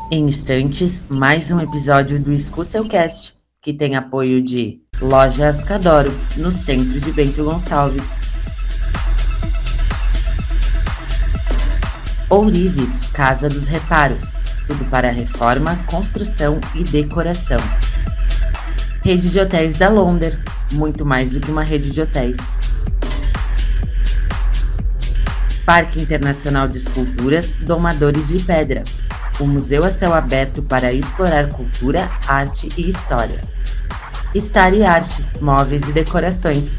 Em instantes, mais um episódio do Escuceucast, que tem apoio de Loja Ascadoro, no centro de Bento Gonçalves. Ourives, Casa dos Reparos, tudo para reforma, construção e decoração. Rede de Hotéis da Londer, muito mais do que uma rede de hotéis. Parque Internacional de Esculturas Domadores de Pedra, um museu a céu aberto para explorar cultura, arte e história. Star e Arte, móveis e decorações.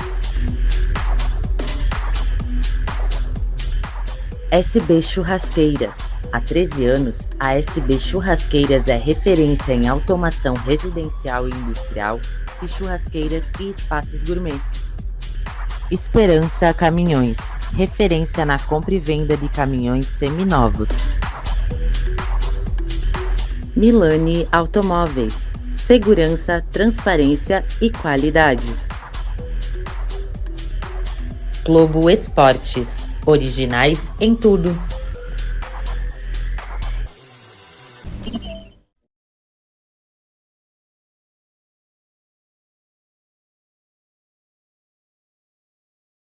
SB Churrasqueiras. Há 13 anos, a SB Churrasqueiras é referência em automação residencial e industrial de churrasqueiras e espaços gourmet. Esperança Caminhões, referência na compra e venda de caminhões seminovos. Milani Automóveis, segurança, transparência e qualidade. Globo Esportes, originais em tudo.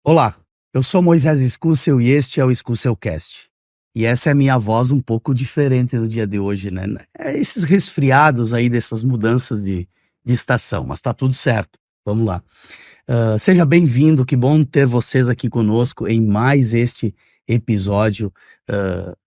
Olá, eu sou Moisés Escúcel e este é o Escúcelcast. E essa é a minha voz um pouco diferente no dia de hoje, né? É esses resfriados aí dessas mudanças de estação, mas tá tudo certo. Vamos lá. Seja bem-vindo, que bom ter vocês aqui conosco em mais este episódio.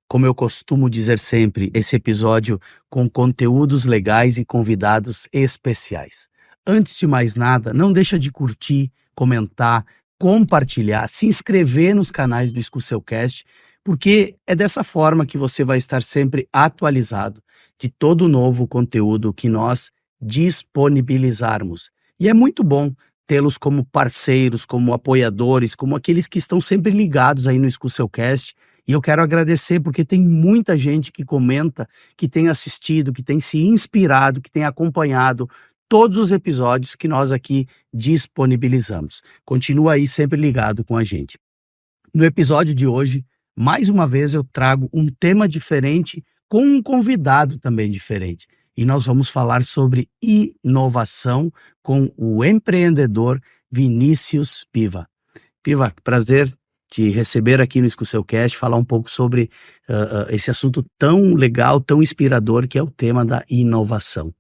Como eu costumo dizer sempre, esse episódio com conteúdos legais e convidados especiais. Antes de mais nada, não deixa de curtir, comentar, compartilhar, se inscrever nos canais do Escúcelcast, porque é dessa forma que você vai estar sempre atualizado de todo o novo conteúdo que nós disponibilizarmos. E é muito bom tê-los como parceiros, como apoiadores, como aqueles que estão sempre ligados aí no Escúcelcast. E eu quero agradecer porque tem muita gente que comenta, que tem assistido, que tem se inspirado, que tem acompanhado todos os episódios que nós aqui disponibilizamos. Continua aí sempre ligado com a gente. No episódio de hoje, mais uma vez eu trago um tema diferente com um convidado também diferente. E nós vamos falar sobre inovação com o empreendedor Vinícius Piva. Piva, prazer te receber aqui no Escúcelcast, falar um pouco sobre esse assunto tão legal, tão inspirador, que é o tema da inovação.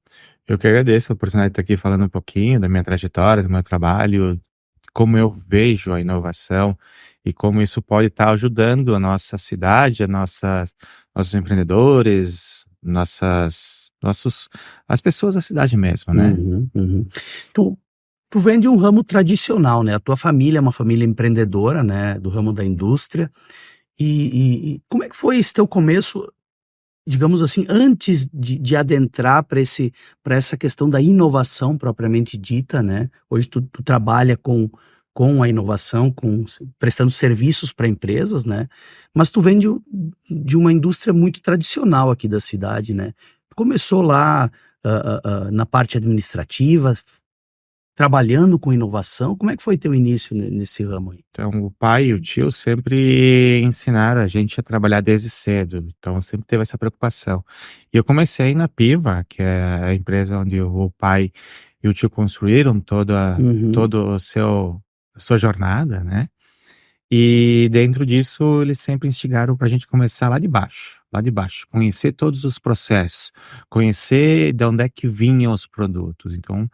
Eu que agradeço a oportunidade de estar aqui falando um pouquinho da minha trajetória, do meu trabalho, como eu vejo a inovação e como isso pode estar ajudando a nossa cidade, nossos empreendedores, as pessoas da cidade mesmo, né? Uhum. Tu vem de um ramo tradicional, né? A tua família é uma família empreendedora, né? Do ramo da indústria. E como é que foi esse teu começo, digamos assim, antes de adentrar para essa questão da inovação propriamente dita, né? Hoje tu trabalha com a inovação, prestando serviços para empresas, né? Mas tu vem de uma indústria muito tradicional aqui da cidade, né? Tu começou lá na parte administrativa, trabalhando com inovação. Como é que foi teu início nesse ramo aí? Então, o pai e o tio sempre ensinaram a gente a trabalhar desde cedo, então sempre teve essa preocupação. E eu comecei na Piva, que é a empresa onde o pai e o tio construíram todo a sua jornada, né? E dentro disso, eles sempre instigaram para a gente começar lá de baixo, conhecer todos os processos, conhecer de onde é que vinham os produtos. Então,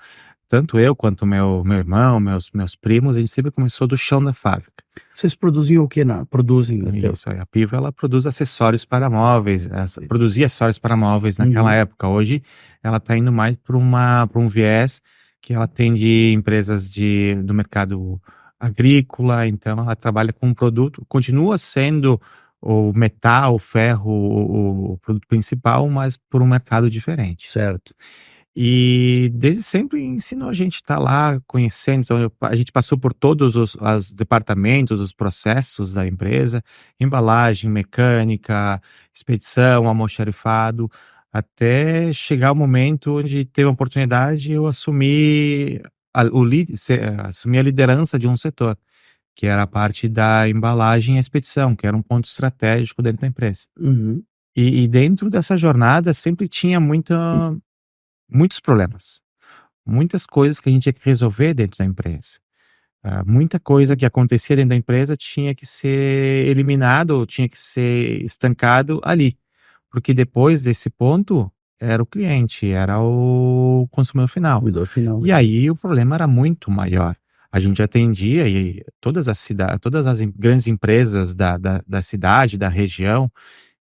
tanto eu quanto meu irmão, meus primos, a gente sempre começou do chão da fábrica. Vocês produziam o que? Produzem, né? Isso aí, a Piva, ela produz acessórios para móveis, produzia acessórios para móveis naquela época. Hoje, ela está indo mais para um viés que ela atende empresas do mercado agrícola, então ela trabalha com um produto, continua sendo o metal, o ferro, o produto principal, mas por um mercado diferente. Certo. E desde sempre ensinou a gente a estar lá conhecendo, então a gente passou por todos os departamentos, os processos da empresa, embalagem, mecânica, expedição, almoxarifado, até chegar o momento onde teve a oportunidade eu assumir assumir a liderança de um setor, que era a parte da embalagem e expedição, que era um ponto estratégico dentro da empresa. Uhum. E dentro dessa jornada sempre tinha muitos problemas, muitas coisas que a gente tinha que resolver dentro da empresa. Muita coisa que acontecia dentro da empresa tinha que ser eliminado ou tinha que ser estancado ali, porque depois desse ponto era o cliente, era o consumidor final. Cuidador final. E aí o problema era muito maior. A gente atendia e todas as grandes empresas da cidade, da região,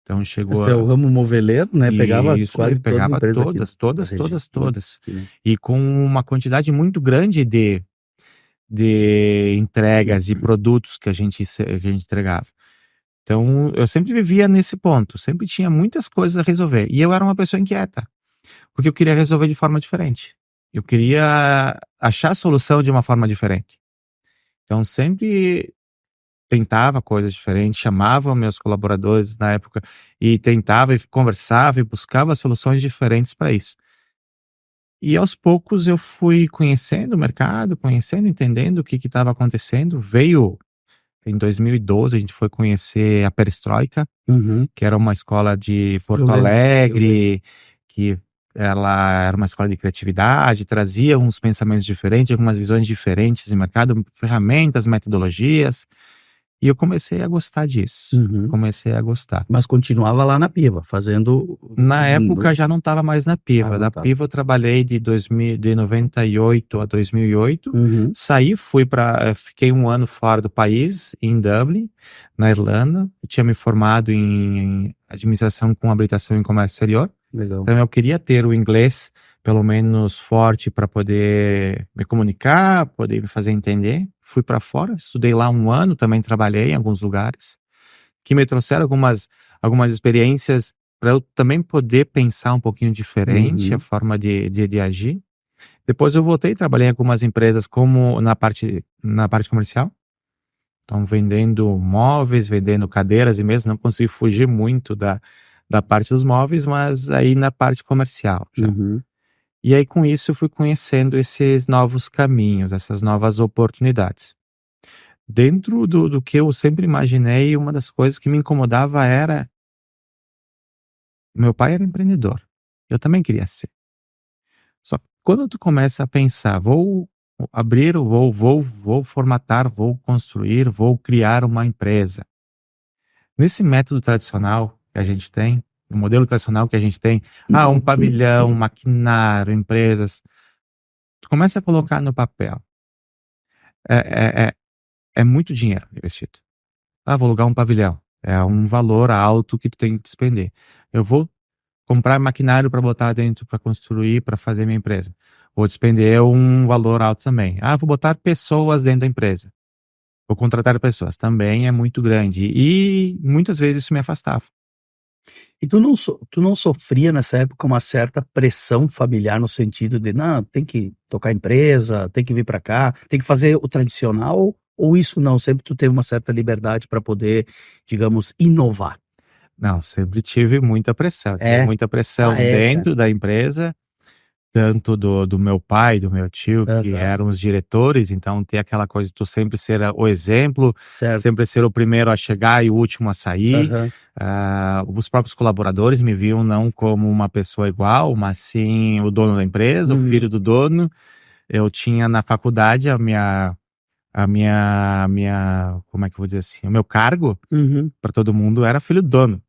então chegou Esse é o ramo moveleiro, né? Pegava isso quase mesmo, todas as pegava empresas aqui da todas, região. todas, todas. Aqui, né? E com uma quantidade muito grande de entregas, de produtos que a gente entregava. Então, eu sempre vivia nesse ponto, sempre tinha muitas coisas a resolver. E eu era uma pessoa inquieta, porque eu queria resolver de forma diferente. Eu queria achar a solução de uma forma diferente. Então, sempre tentava coisas diferentes, chamava meus colaboradores na época e tentava e conversava e buscava soluções diferentes para isso. E aos poucos eu fui conhecendo o mercado, conhecendo, entendendo o que estava acontecendo. Veio em 2012, a gente foi conhecer a Perestroika, Uhum. que era uma escola de Eu Porto lembro. Alegre, que ela era uma escola de criatividade, trazia uns pensamentos diferentes, algumas visões diferentes de mercado, ferramentas, metodologias. E eu comecei a gostar disso. Uhum. Comecei a gostar. Mas continuava lá na Piva, fazendo. Na época já não estava mais na Piva. não Na tava. Piva eu trabalhei de 98 a 2008. Uhum. Saí, fiquei um ano fora do país, em Dublin, na Irlanda. Eu tinha me formado em administração com habilitação em comércio exterior. Legal. Então eu queria ter o inglês pelo menos forte para poder me comunicar, poder me fazer entender. Fui para fora, estudei lá um ano, também trabalhei em alguns lugares, que me trouxeram algumas experiências para eu também poder pensar um pouquinho diferente a Uhum. forma de agir. Depois eu voltei, trabalhei em algumas empresas como na parte comercial. Então, vendendo móveis, vendendo cadeiras e mesmo não consegui fugir muito da parte dos móveis, mas aí na parte comercial já. Uhum. E aí com isso eu fui conhecendo esses novos caminhos, essas novas oportunidades. Dentro do que eu sempre imaginei, uma das coisas que me incomodava era meu pai era empreendedor. Eu também queria ser. Só que quando tu começa a pensar, vou abrir, vou formatar, vou construir, vou criar uma empresa. Nesse método tradicional que a gente tem, o modelo tradicional que a gente tem, um pavilhão, maquinário, empresas, tu começa a colocar no papel. É muito dinheiro investido. Vou alugar um pavilhão. É um valor alto que tu tem que despender. Eu vou comprar maquinário para botar dentro, para construir, para fazer minha empresa. Vou despender um valor alto também. Vou botar pessoas dentro da empresa. Vou contratar pessoas. Também é muito grande. E muitas vezes isso me afastava. E tu não sofria nessa época uma certa pressão familiar no sentido de, não, tem que tocar a empresa, tem que vir para cá, tem que fazer o tradicional, ou isso não? Sempre tu teve uma certa liberdade para poder, digamos, inovar? Não, sempre tive muita pressão. Tive É? muita pressão Cara. dentro da empresa, tanto do meu pai, do meu tio, que Aham. eram os diretores, então ter aquela coisa de tu sempre ser o exemplo, Certo. sempre ser o primeiro a chegar e o último a sair. Aham. Os próprios colaboradores me viam não como uma pessoa igual, mas sim o dono da empresa, o Uhum. filho do dono. Eu tinha na faculdade como é que eu vou dizer assim, o meu cargo Uhum. para todo mundo era filho do dono.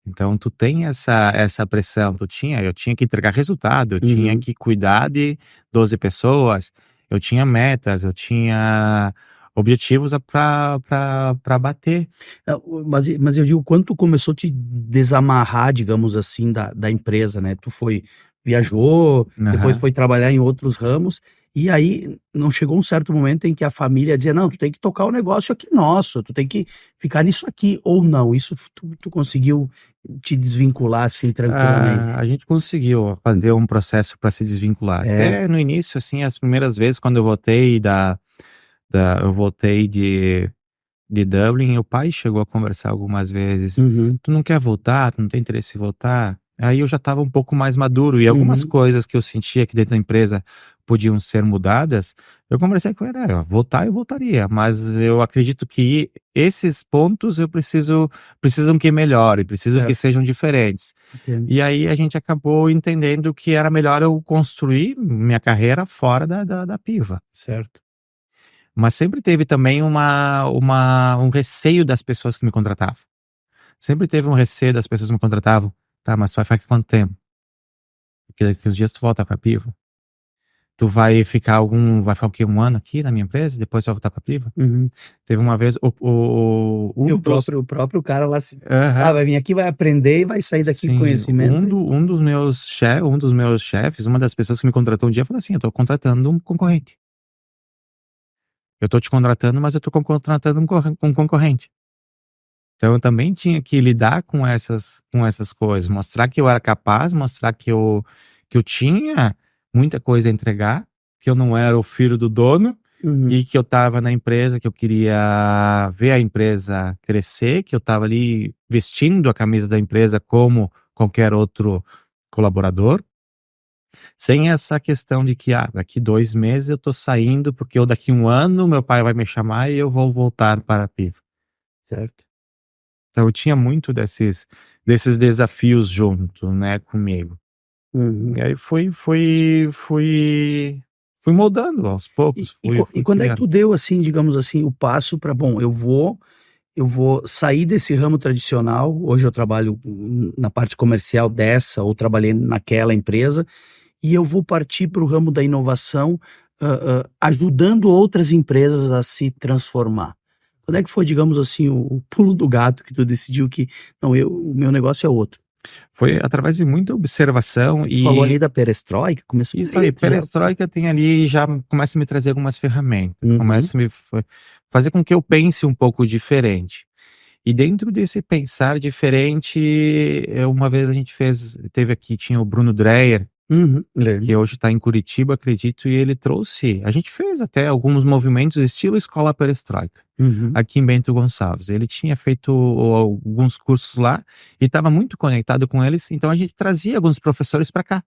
Então tu tem essa pressão, eu tinha que entregar resultado, eu tinha Uhum. que cuidar de 12 pessoas, eu tinha metas, eu tinha objetivos para bater. Mas eu digo, quando tu começou a te desamarrar, digamos assim, da empresa, né? Tu viajou, depois Aham. foi trabalhar em outros ramos, e aí não chegou um certo momento em que a família dizia, não, tu tem que tocar o negócio aqui nosso, tu tem que ficar nisso aqui, ou não, isso tu conseguiu te desvincular assim tranquilamente? A gente conseguiu fazer um processo para se desvincular. É. Até no início, assim, as primeiras vezes quando eu voltei eu voltei de Dublin, o pai chegou a conversar algumas vezes. Uhum. Tu não quer voltar? Tu não tem interesse em voltar? Aí eu já estava um pouco mais maduro e algumas Uhum. coisas que eu sentia que dentro da empresa podiam ser mudadas, eu conversei com ele, voltar eu voltaria, mas eu acredito que esses pontos precisam que melhore, precisam que Certo, sejam diferentes. entendo. E aí a gente acabou entendendo que era melhor eu construir minha carreira fora da Piva. Certo. Mas sempre teve também um receio das pessoas que me contratavam. Sempre teve um receio das pessoas que me contratavam. Tá, mas tu vai ficar aqui quanto tempo? Porque daqui uns dias tu volta pra Piva. Tu vai ficar o quê? Um ano aqui na minha empresa? Depois tu vai voltar pra Piva? Uhum. Teve uma vez, E um dos. o próprio cara lá se Aham, vai vir aqui, vai aprender e vai sair daqui com sim, conhecimento e um dos meus chefes, uma das pessoas que me contratou um dia falou assim: eu tô contratando um concorrente. Eu tô te contratando, mas eu tô contratando um concorrente. Então eu também tinha que lidar com essas coisas, mostrar que eu era capaz, mostrar que eu tinha muita coisa a entregar, que eu não era o filho do dono uhum. e que eu estava na empresa, que eu queria ver a empresa crescer, que eu estava ali vestindo a camisa da empresa como qualquer outro colaborador, sem essa questão de que daqui 2 meses eu tô saindo porque ou daqui um ano meu pai vai me chamar e eu vou voltar para a PIV. Certo. Então eu tinha muito desses desafios junto, né, comigo. Uhum. E aí fui moldando aos poucos, E fui quando é que criando. tu deu, assim, digamos assim, o passo para bom, eu vou sair desse ramo tradicional, hoje eu trabalho na parte comercial dessa, ou trabalhei naquela empresa, e eu vou partir para o ramo da inovação, ajudando outras empresas a se transformar. Quando é que foi, digamos assim, o pulo do gato que tu decidiu que: "Não, o meu negócio é outro"? Foi através de muita observação Tu falou ali e da perestroika, começou isso ali, aí, tu já perestroika tem ali já começa a me trazer algumas ferramentas, uhum, começa a fazer com que eu pense um pouco diferente. E dentro desse pensar diferente, uma vez a gente teve aqui, tinha o Bruno Dreyer, uhum, que lembro. hoje está em Curitiba, acredito, e ele trouxe. A gente fez até alguns movimentos estilo escola perestroika, Uhum, aqui em Bento Gonçalves. Ele tinha feito alguns cursos lá e estava muito conectado com eles, então a gente trazia alguns professores para cá.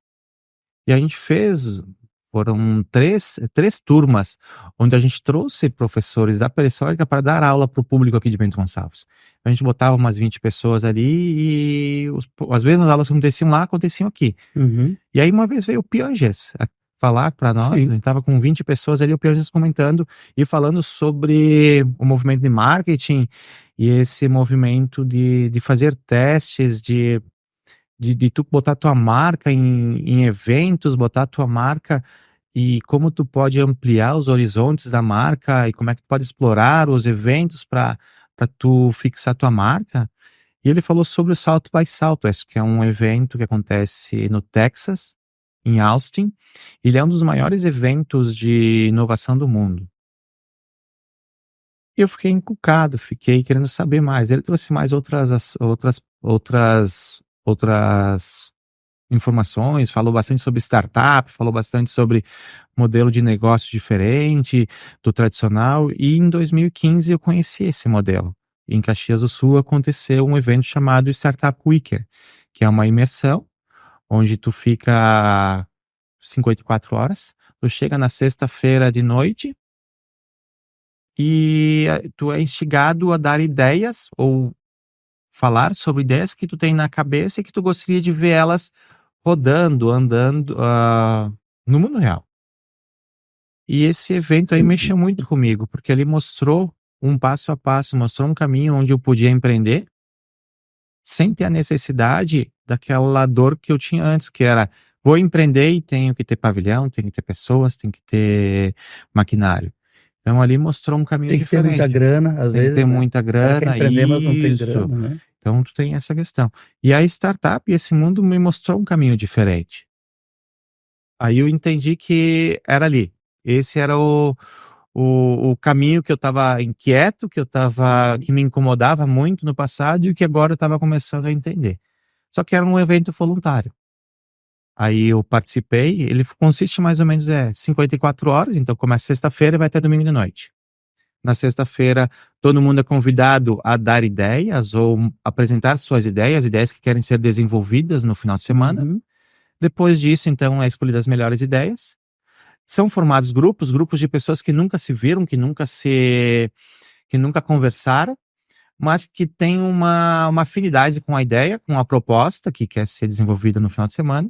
E a gente foram três turmas, onde a gente trouxe professores da perestroika para dar aula para o público aqui de Bento Gonçalves. A gente botava umas 20 pessoas ali e as mesmas aulas que aconteciam lá, aconteciam aqui. uhum, E aí uma vez veio o Pianges a falar para nós, a sim. gente estava com 20 pessoas ali, o Pianges comentando e falando sobre o movimento de marketing e esse movimento de fazer testes, de tu botar tua marca em eventos, botar tua marca e como tu pode ampliar os horizontes da marca e como é que tu pode explorar os eventos para tu fixar tua marca. E ele falou sobre o South by Southwest, que é um evento que acontece no Texas, em Austin. Ele é um dos maiores eventos de inovação do mundo. E eu fiquei encucado, fiquei querendo saber mais. Ele trouxe mais outras informações, falou bastante sobre startup, falou bastante sobre modelo de negócio diferente do tradicional. E em 2015 eu conheci esse modelo. Em Caxias do Sul aconteceu um evento chamado Startup Weekend, que é uma imersão onde tu fica 54 horas, tu chega na sexta-feira de noite e tu é instigado a dar ideias ou falar sobre ideias que tu tem na cabeça e que tu gostaria de ver elas rodando, andando, no mundo real. E esse evento aí Sim. mexeu muito comigo, porque ele mostrou um passo a passo, mostrou um caminho onde eu podia empreender sem ter a necessidade daquela dor que eu tinha antes, que era vou empreender e tenho que ter pavilhão, tenho que ter pessoas, tenho que ter maquinário. Então ali mostrou um caminho Tem que ter muita diferente. grana, às Tem que ter vezes, né. muita O cara quer grana, empreender, mas não tem isso. grana, né. Então tu tem essa questão. E a startup, esse mundo me mostrou um caminho diferente. Aí eu entendi que era ali. Esse era o caminho que eu estava inquieto, Uhum. que me incomodava muito no passado e que agora eu estava começando a entender. Só que era um evento voluntário. Aí eu participei, ele consiste mais ou menos 54 horas, então começa sexta-feira e vai até domingo de noite. Na sexta-feira, todo mundo é convidado a dar ideias ou apresentar suas ideias, ideias que querem ser desenvolvidas no final de semana. Uhum. Depois disso, então, é escolhidas as melhores ideias. São formados grupos de pessoas que nunca se viram, que nunca conversaram, mas que têm uma afinidade com a ideia, com a proposta que quer ser desenvolvida no final de semana.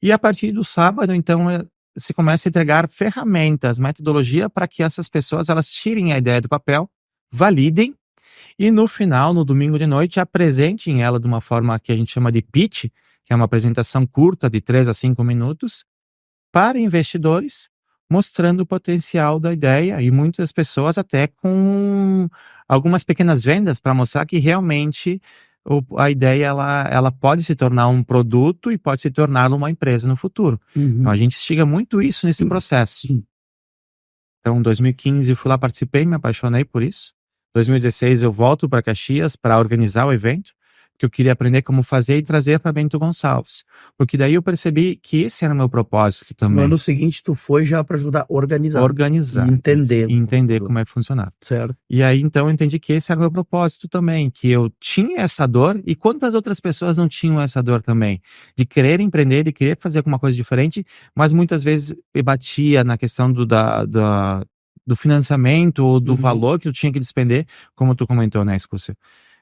E a partir do sábado, então, se começa a entregar ferramentas, metodologia para que essas pessoas elas tirem a ideia do papel, validem e no final, no domingo de noite, apresentem ela de uma forma que a gente chama de pitch, que é uma apresentação curta de 3 a 5 minutos, para investidores, mostrando o potencial da ideia e muitas pessoas até com algumas pequenas vendas para mostrar que realmente a ideia ela pode se tornar um produto e pode se tornar uma empresa no futuro. Então a gente instiga muito isso nesse processo. Sim. Então, em 2015 eu fui lá, participei, me apaixonei por isso. 2016 eu volto para Caxias para organizar o evento, porque eu queria aprender como fazer e trazer para Bento Gonçalves. Porque daí eu percebi que esse era o meu propósito No também. ano seguinte, tu foi já para ajudar a organizar. Organizar. E entender. E entender como é que funcionava. Certo. E aí, então, eu entendi que esse era o meu propósito também, que eu tinha essa dor e quantas outras pessoas não tinham essa dor também, de querer empreender, de querer fazer alguma coisa diferente, mas muitas vezes eu batia na questão do financiamento ou do valor que eu tinha que despender, como tu comentou, né, Escúcio?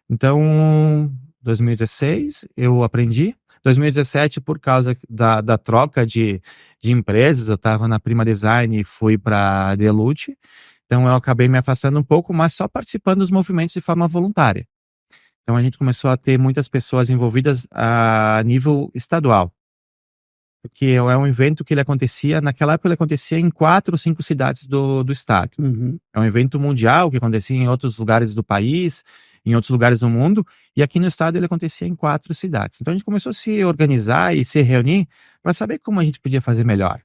Então, 2016 eu aprendi. 2017, por causa da troca de empresas, eu estava na Prima Design e fui para a Deluxe. Então eu acabei me afastando um pouco, mas só participando dos movimentos de forma voluntária. Então a gente começou a ter muitas pessoas envolvidas a nível estadual. Porque é um evento que naquela época ele acontecia em 4 ou 5 cidades do estado. É um evento mundial que acontecia em outros lugares do país, em outros lugares do mundo, e aqui no estado ele acontecia em 4 cidades. Então a gente começou a se organizar e se reunir para saber como a gente podia fazer melhor.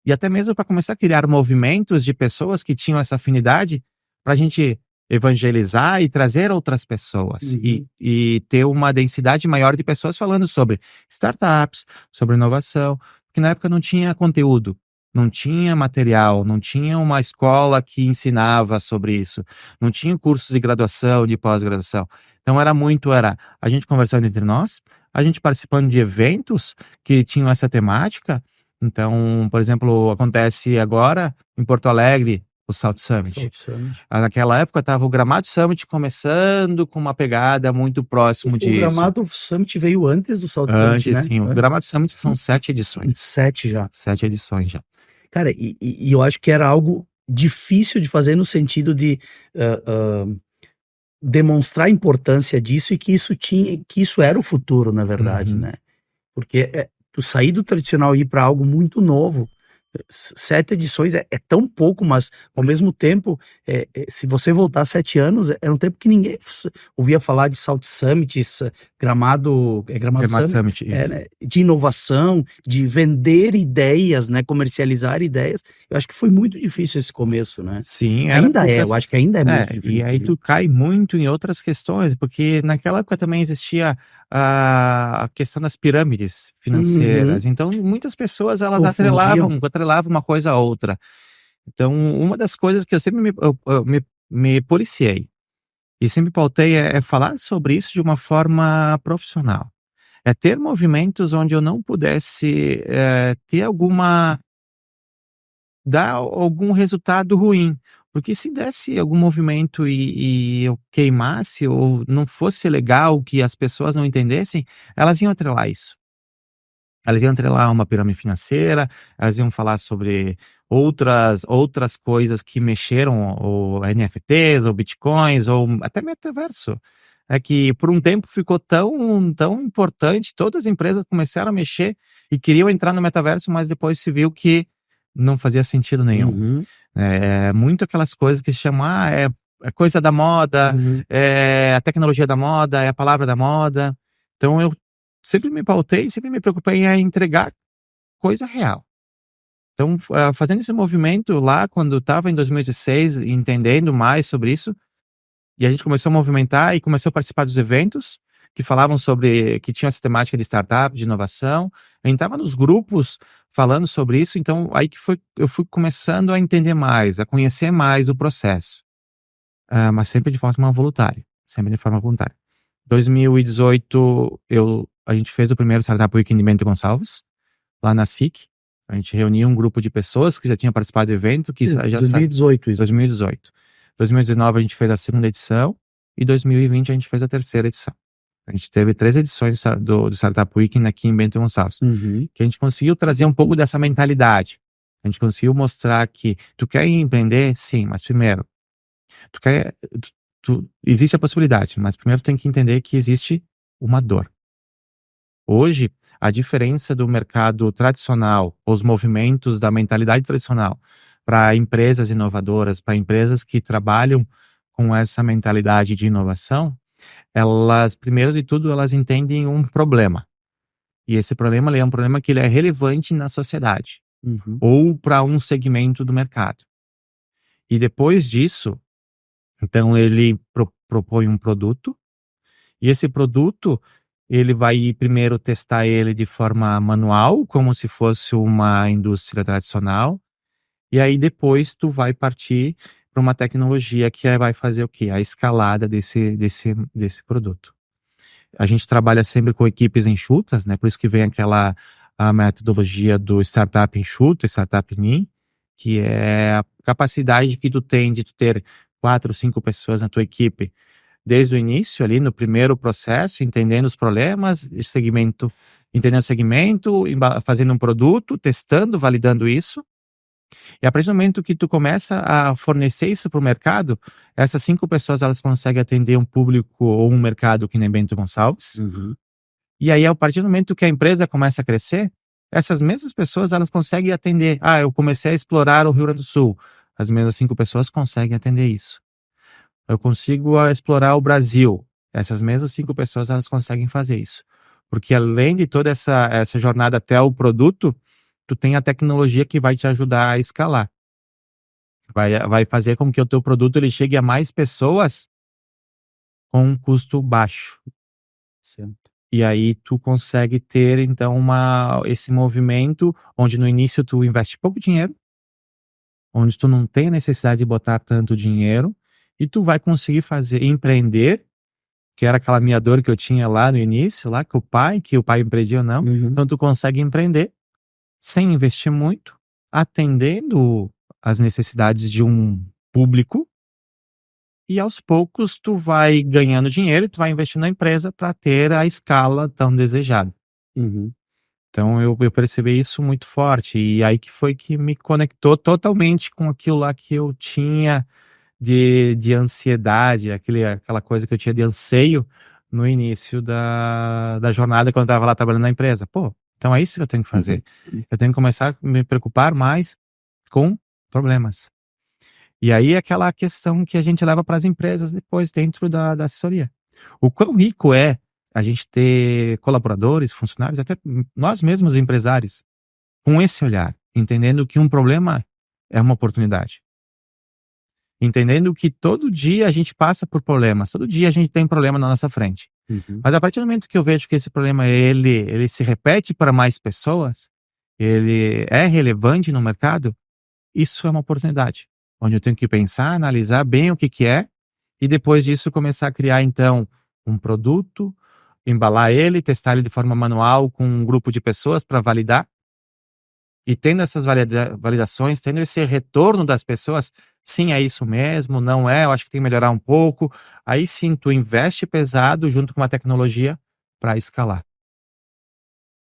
E até mesmo para começar a criar movimentos de pessoas que tinham essa afinidade para a gente evangelizar e trazer outras pessoas e ter uma densidade maior de pessoas falando sobre startups, sobre inovação, porque na época não tinha conteúdo, não tinha material, não tinha uma escola que ensinava sobre isso, não tinha cursos de graduação, de pós-graduação. Então era a gente conversando entre nós, a gente participando de eventos que tinham essa temática. Então, por exemplo, acontece agora em Porto Alegre o South Summit. Naquela época estava o Gramado Summit começando com uma pegada muito próximo disso. O Gramado Summit veio antes do South Summit, né? Sim. O Gramado Summit são 7 edições. 7 já. 7 edições já. Cara, e eu acho que era algo difícil de fazer no sentido de demonstrar a importância disso e que isso era o futuro, na verdade, né? Porque tu sair do tradicional e ir para algo muito novo, 7 edições é tão pouco, mas ao mesmo tempo, se você voltar 7 anos, era um tempo que ninguém ouvia falar de South Summit, Gramado Summit, né? De inovação, de vender ideias, né? Comercializar ideias. Eu acho que foi muito difícil esse começo, né? Sim, eu acho que ainda é muito difícil. E aí tu cai muito em outras questões, porque naquela época também existia a questão das pirâmides financeiras. Então, muitas pessoas elas atrelavam uma coisa a outra. Então, uma das coisas que eu sempre me policiei e sempre pautei é falar sobre isso de uma forma profissional. É ter movimentos onde eu não pudesse dar algum resultado ruim. Porque se desse algum movimento e eu queimasse ou não fosse legal, que as pessoas não entendessem, elas iam atrelar isso. Elas iam atrelar uma pirâmide financeira, elas iam falar sobre outras coisas que mexeram, ou NFTs, ou bitcoins, ou até metaverso. É que por um tempo ficou tão importante, todas as empresas começaram a mexer e queriam entrar no metaverso, mas depois se viu que não fazia sentido nenhum. É muito aquelas coisas que se chamam, é coisa da moda, é a tecnologia da moda, é a palavra da moda. Então eu sempre me pautei, sempre me preocupei em entregar coisa real. Então, fazendo esse movimento lá, quando estava em 2016, entendendo mais sobre isso, e a gente começou a movimentar e começou a participar dos eventos que falavam sobre, que tinham essa temática de startup, de inovação. A gente estava nos grupos falando sobre isso, então aí que eu fui começando a entender mais, a conhecer mais o processo. mas sempre de forma voluntária, sempre de forma voluntária. 2018, a gente fez o primeiro Startup Weekend em Bento Gonçalves, lá na SIC. A gente reuniu um grupo de pessoas que já tinha participado do evento, que já 2018 isso. 2018. 2019 a gente fez a segunda edição e 2020 a gente fez a terceira edição. A gente teve 3 edições do Startup Weekend aqui em Bento Gonçalves. Que a gente conseguiu trazer um pouco dessa mentalidade. A gente conseguiu mostrar que tu quer empreender, sim, mas primeiro, existe a possibilidade, mas primeiro tu tem que entender que existe uma dor. Hoje, a diferença do mercado tradicional, os movimentos da mentalidade tradicional para empresas inovadoras, para empresas que trabalham com essa mentalidade de inovação, elas, primeiro de tudo, elas entendem um problema. E esse problema é um problema que ele é relevante na sociedade, ou para um segmento do mercado. E depois disso, então ele propõe um produto, e esse produto ele vai primeiro testar ele de forma manual, como se fosse uma indústria tradicional, e aí depois tu vai partir para uma tecnologia que vai fazer o quê? A escalada desse produto. A gente trabalha sempre com equipes enxutas, né? Por isso que vem a metodologia do startup enxuto, startup lean, que é a capacidade que tu tem de tu ter 4, 5 pessoas na tua equipe desde o início, ali no primeiro processo, entendendo os problemas, entendendo o segmento, fazendo um produto, testando, validando isso. E a partir do momento que tu começa a fornecer isso para o mercado, essas 5 pessoas elas conseguem atender um público ou um mercado que nem Bento Gonçalves. E aí, a partir do momento que a empresa começa a crescer, essas mesmas pessoas elas conseguem atender. Eu comecei a explorar o Rio Grande do Sul. As mesmas 5 pessoas conseguem atender isso. Eu consigo explorar o Brasil. Essas mesmas 5 pessoas elas conseguem fazer isso. Porque além de toda essa jornada até o produto, tu tem a tecnologia que vai te ajudar a escalar. Vai fazer com que o teu produto ele chegue a mais pessoas com um custo baixo. Certo. E aí tu consegue ter, então, esse movimento onde no início tu investe pouco dinheiro, onde tu não tem a necessidade de botar tanto dinheiro, e tu vai conseguir empreender, que era aquela minha dor que eu tinha lá no início, lá que o pai empreendia ou não. Então tu consegue empreender sem investir muito, atendendo as necessidades de um público, e aos poucos tu vai ganhando dinheiro e tu vai investindo na empresa para ter a escala tão desejada. Então eu percebi isso muito forte, e aí que foi que me conectou totalmente com aquilo lá que eu tinha de ansiedade, aquela coisa que eu tinha de anseio no início da jornada quando eu estava lá trabalhando na empresa. Então é isso que eu tenho que fazer. Eu tenho que começar a me preocupar mais com problemas. E aí é aquela questão que a gente leva para as empresas depois dentro da assessoria. O quão rico é a gente ter colaboradores, funcionários, até nós mesmos empresários, com esse olhar, entendendo que um problema é uma oportunidade. Entendendo que todo dia a gente passa por problemas, todo dia a gente tem problema na nossa frente. Mas a partir do momento que eu vejo que esse problema ele se repete para mais pessoas, ele é relevante no mercado, isso é uma oportunidade, onde eu tenho que pensar, analisar bem o que é, e depois disso começar a criar então um produto, embalar ele, testar ele de forma manual com um grupo de pessoas para validar. E tendo essas validações, tendo esse retorno das pessoas, sim, é isso mesmo, não é, eu acho que tem que melhorar um pouco. Aí sim, tu investe pesado junto com uma tecnologia para escalar.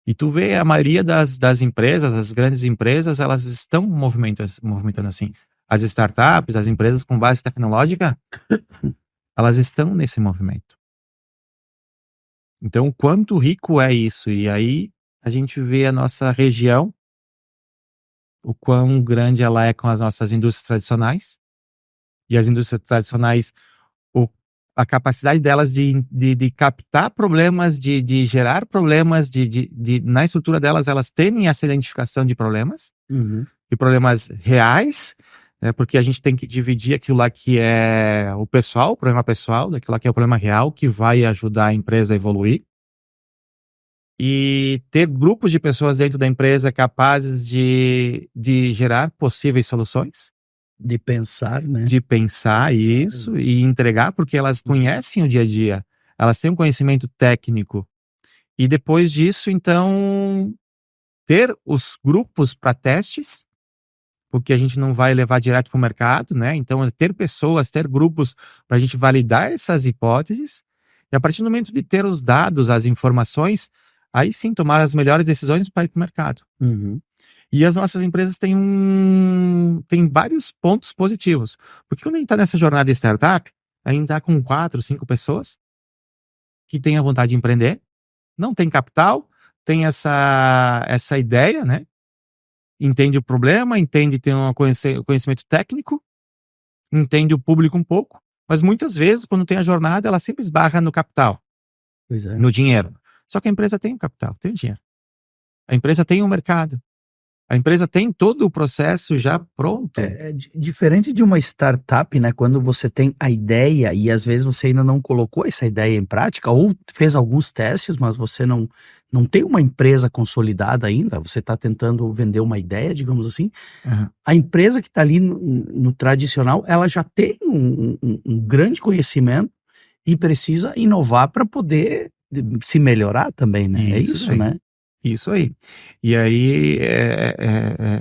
E tu vê a maioria das empresas, as grandes empresas, elas estão movimentando assim. As startups, as empresas com base tecnológica, elas estão nesse movimento. Então, o quanto rico é isso? E aí a gente vê a nossa região, o quão grande ela é com as nossas indústrias tradicionais. E as indústrias tradicionais, a capacidade delas de captar problemas, de gerar problemas, na estrutura delas, elas terem essa identificação de problemas, e problemas reais, né, porque a gente tem que dividir aquilo lá que é o pessoal, o problema pessoal, daquilo lá que é o problema real, que vai ajudar a empresa a evoluir. E ter grupos de pessoas dentro da empresa capazes de gerar possíveis soluções. De pensar, né? de pensar isso e entregar, porque elas conhecem o dia a dia, elas têm um conhecimento técnico. E depois disso, então, ter os grupos para testes, porque a gente não vai levar direto para o mercado, né? Então, é ter pessoas, ter grupos para a gente validar essas hipóteses. E a partir do momento de ter os dados, as informações, aí sim tomar as melhores decisões para ir para o mercado. Uhum. E as nossas empresas têm vários pontos positivos. Porque quando a gente está nessa jornada de startup, a gente está com 4, 5 pessoas que têm a vontade de empreender, não tem capital, tem essa ideia, né? Entende o problema, entende, tem um conhecimento técnico, entende o público um pouco, mas muitas vezes, quando tem a jornada, ela sempre esbarra no capital, Pois é. no dinheiro. Só que a empresa tem o capital, tem o dinheiro. A empresa tem o mercado. A empresa tem todo o processo já pronto. Diferente de uma startup, né? Quando você tem a ideia e às vezes você ainda não colocou essa ideia em prática ou fez alguns testes, mas você não tem uma empresa consolidada ainda, você está tentando vender uma ideia, digamos assim. Uhum. A empresa que está ali no tradicional, ela já tem um grande conhecimento e precisa inovar para poder se melhorar também, né? É isso, daí. né? Isso aí. E aí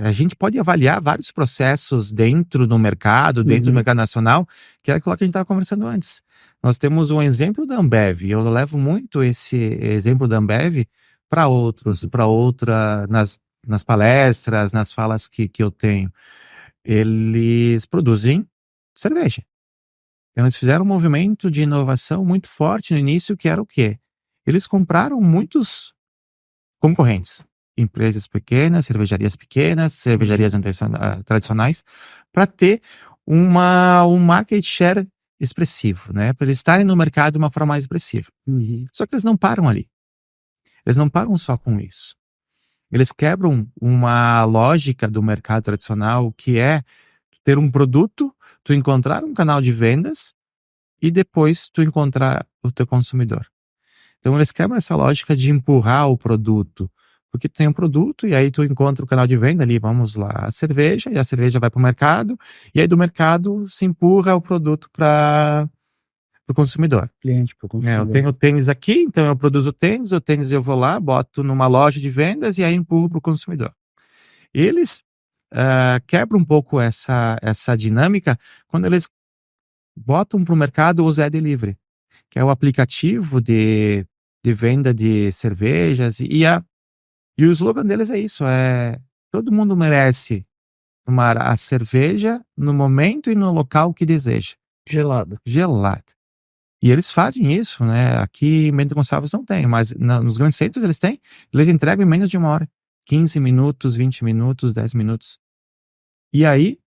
a gente pode avaliar vários processos dentro do mercado, dentro do mercado nacional, que é aquilo que a gente estava conversando antes. Nós temos um exemplo da Ambev. Eu levo muito esse exemplo da Ambev para nas palestras, nas falas que eu tenho. Eles produzem cerveja. Eles fizeram um movimento de inovação muito forte no início, que era o quê? Eles compraram muitos concorrentes, empresas pequenas, cervejarias tradicionais, para ter um market share expressivo, né? Para eles estarem no mercado de uma forma mais expressiva. Só que eles não param ali. Eles não param só com isso. Eles quebram uma lógica do mercado tradicional, que é ter um produto, tu encontrar um canal de vendas e depois tu encontrar o teu consumidor. Então eles quebram essa lógica de empurrar o produto, porque tu tem um produto e aí tu encontra o canal de venda ali, vamos lá, a cerveja, e a cerveja vai para o mercado, e aí do mercado se empurra o produto para o consumidor. Cliente para o consumidor. Eu tenho o tênis aqui, então eu produzo o tênis eu vou lá, boto numa loja de vendas e aí empurro para o consumidor. Eles quebram um pouco essa dinâmica quando eles botam para o mercado o Zé Delivery, que é o aplicativo de venda de cervejas, e o slogan deles é isso, todo mundo merece tomar a cerveja no momento e no local que deseja. Gelado. E eles fazem isso, né? Aqui em Bento Gonçalves não tem, mas nos grandes centros eles entregam em menos de 1 hora. 15 minutos, 20 minutos, 10 minutos. E aí,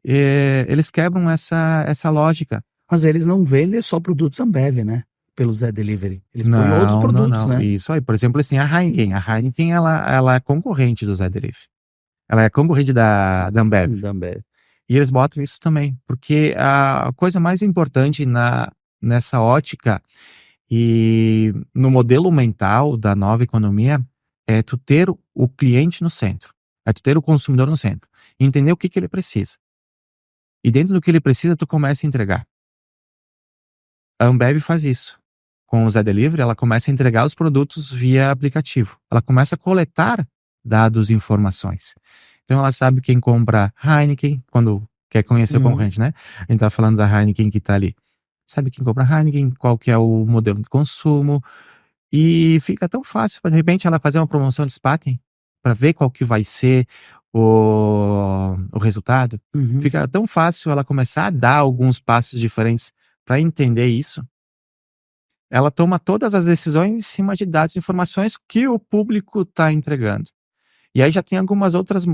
eles quebram essa lógica. Mas eles não vendem só produtos Ambev, né? Pelo Zé Delivery. Eles põem outros produtos, não. né? Isso aí. Por exemplo, assim, a Heineken. A Heineken, ela é concorrente do Zé Delivery. Ela é concorrente da Ambev. Da Ambev. E eles botam isso também. Porque a coisa mais importante nessa ótica e no modelo mental da nova economia é tu ter o cliente no centro. É tu ter o consumidor no centro. E entender o que ele precisa. E dentro do que ele precisa, tu começa a entregar. A Ambev faz isso. Com o Zé Delivery, ela começa a entregar os produtos via aplicativo. Ela começa a coletar dados e informações. Então ela sabe quem compra Heineken, quando quer conhecer o concorrente, né? A gente tá falando da Heineken que tá ali. Sabe quem compra Heineken, qual que é o modelo de consumo. E fica tão fácil, de repente, ela fazer uma promoção de Spaten para ver qual que vai ser o resultado. Fica tão fácil ela começar a dar alguns passos diferentes para entender isso. Ela toma todas as decisões em cima de dados e informações que o público está entregando. E aí já tem algumas outras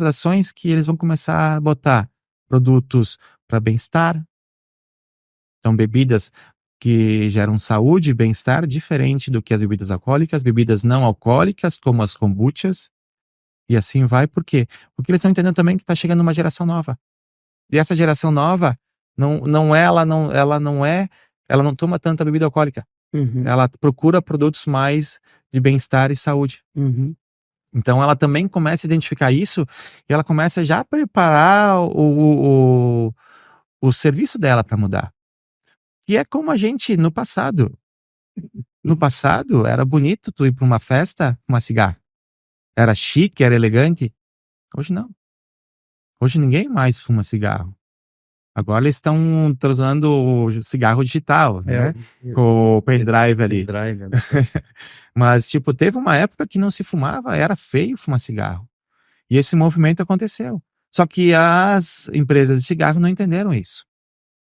ações que eles vão começar a botar produtos para bem-estar. Então, bebidas que geram saúde e bem-estar, diferente do que as bebidas alcoólicas, bebidas não alcoólicas, como as kombuchas. E assim vai, por quê? Porque eles estão entendendo também que está chegando uma geração nova. E essa geração nova, ela não toma tanta bebida alcoólica. Ela procura produtos mais de bem-estar e saúde. Então ela também começa a identificar isso e ela começa já a preparar o serviço dela para mudar. E é como a gente no passado. No passado era bonito tu ir para uma festa, fumar cigarro. Era chique, era elegante. Hoje não. Hoje ninguém mais fuma cigarro. Agora eles estão usando o cigarro digital, né? Com o pendrive ali. Pendrive, Mas, tipo, teve uma época que não se fumava, era feio fumar cigarro. E esse movimento aconteceu. Só que as empresas de cigarro não entenderam isso.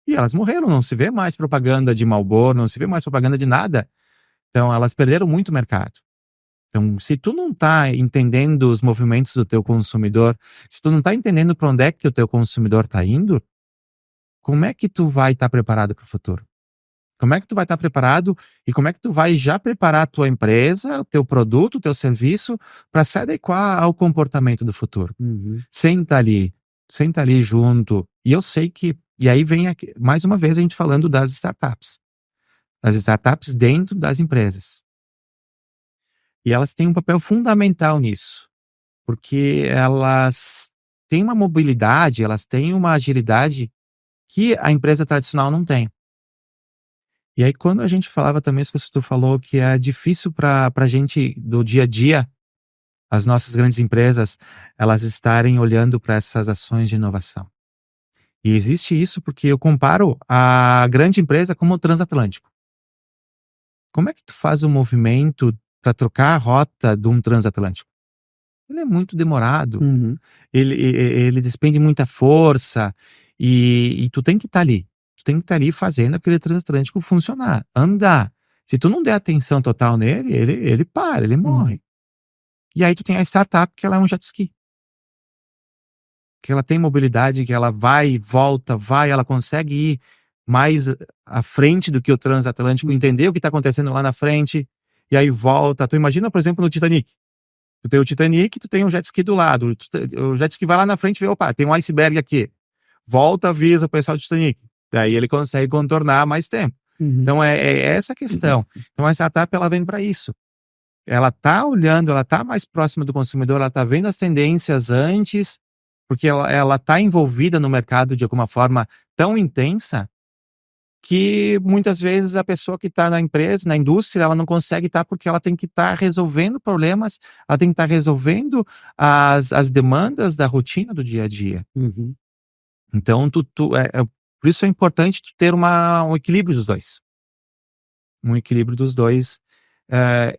E elas morreram, não se vê mais propaganda de Marlboro, não se vê mais propaganda de nada. Então, elas perderam muito mercado. Então, se tu não tá entendendo os movimentos do teu consumidor, se tu não tá entendendo para onde é que o teu consumidor tá indo, como é que tu vai estar preparado para o futuro? Como é que tu vai estar preparado e como é que tu vai já preparar a tua empresa, o teu produto, o teu serviço para se adequar ao comportamento do futuro? Senta ali junto. E eu sei que, e aí vem aqui, mais uma vez a gente falando das startups. As startups dentro das empresas. E elas têm um papel fundamental nisso, porque elas têm uma mobilidade, elas têm uma agilidade que a empresa tradicional não tem. E aí, quando a gente falava também, isso que tu falou, que é difícil para a gente, do dia a dia, as nossas grandes empresas, elas estarem olhando para essas ações de inovação. E existe isso porque eu comparo a grande empresa como o transatlântico. Como é que tu faz o movimento para trocar a rota de um transatlântico? Ele é muito demorado, ele despende muita força e tu tem que estar ali. Tu tem que estar ali fazendo aquele transatlântico funcionar, andar. Se tu não der atenção total nele, ele para, ele morre. E aí tu tem a startup que ela é um jet ski. Que ela tem mobilidade, que ela vai, volta, ela consegue ir mais à frente do que o transatlântico, entender o que está acontecendo lá na frente, e aí volta. Tu imagina, por exemplo, no Titanic. Tu tem o Titanic, tu tem um jet ski do lado. O jet ski vai lá na frente e vê, opa, tem um iceberg aqui. Volta, avisa o pessoal do Titanic. Daí ele consegue contornar mais tempo. Então é essa a questão. Então a startup ela vem para isso. Ela tá olhando, ela tá mais próxima do consumidor, ela tá vendo as tendências antes, porque ela tá envolvida no mercado de alguma forma tão intensa que muitas vezes a pessoa que está na empresa, na indústria, ela não consegue estar porque ela tem que estar resolvendo problemas, ela tem que estar resolvendo as demandas da rotina do dia a dia. Então, por isso é importante tu ter um equilíbrio dos dois. Um equilíbrio dos dois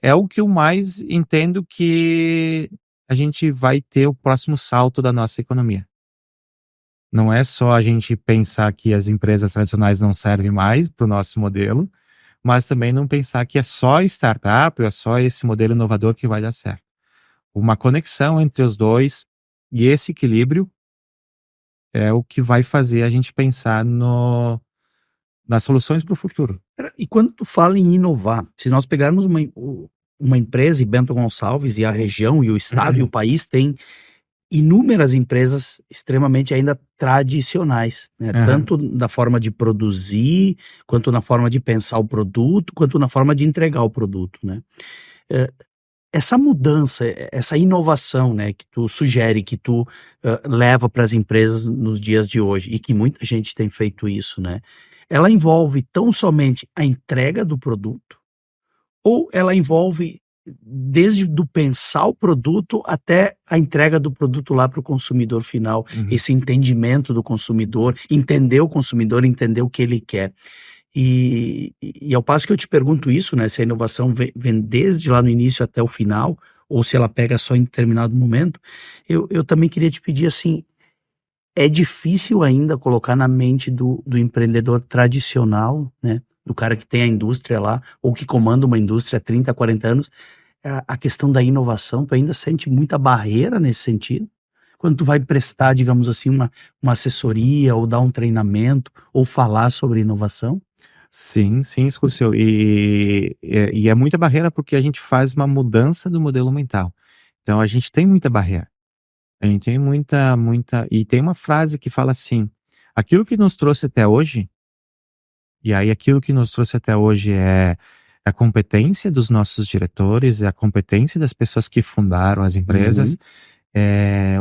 é o que eu mais entendo que a gente vai ter o próximo salto da nossa economia. Não é só a gente pensar que as empresas tradicionais não servem mais para o nosso modelo, mas também não pensar que é só startup, é só esse modelo inovador que vai dar certo. Uma conexão entre os dois e esse equilíbrio é o que vai fazer a gente pensar nas soluções para o futuro. E quando tu fala em inovar, se nós pegarmos uma empresa, e Bento Gonçalves, e a região, e o estado, e o país tem inúmeras empresas extremamente ainda tradicionais, né? Tanto da forma de produzir, quanto na forma de pensar o produto, quanto na forma de entregar o produto, né? Essa mudança, essa inovação, né, que tu sugere, que tu leva para as empresas nos dias de hoje, e que muita gente tem feito isso, né? Ela envolve tão somente a entrega do produto, ou ela envolve desde do pensar o produto até a entrega do produto lá para o consumidor final, esse entendimento do consumidor, entender o consumidor, entender o que ele quer. E ao passo que eu te pergunto isso, né, se a inovação vem desde lá no início até o final, ou se ela pega só em determinado momento, eu também queria te pedir assim, é difícil ainda colocar na mente do empreendedor tradicional, né, do cara que tem a indústria lá, ou que comanda uma indústria há 30, 40 anos, a questão da inovação. Tu ainda sente muita barreira nesse sentido? Quando tu vai prestar, digamos assim, uma assessoria, ou dar um treinamento, ou falar sobre inovação? Sim, Escúcio. E é muita barreira porque a gente faz uma mudança do modelo mental. Então a gente tem muita barreira. A gente tem muita. E tem uma frase que fala assim: aquilo que nos trouxe até hoje, e aí aquilo que nos trouxe até hoje é a competência dos nossos diretores, a competência das pessoas que fundaram as empresas,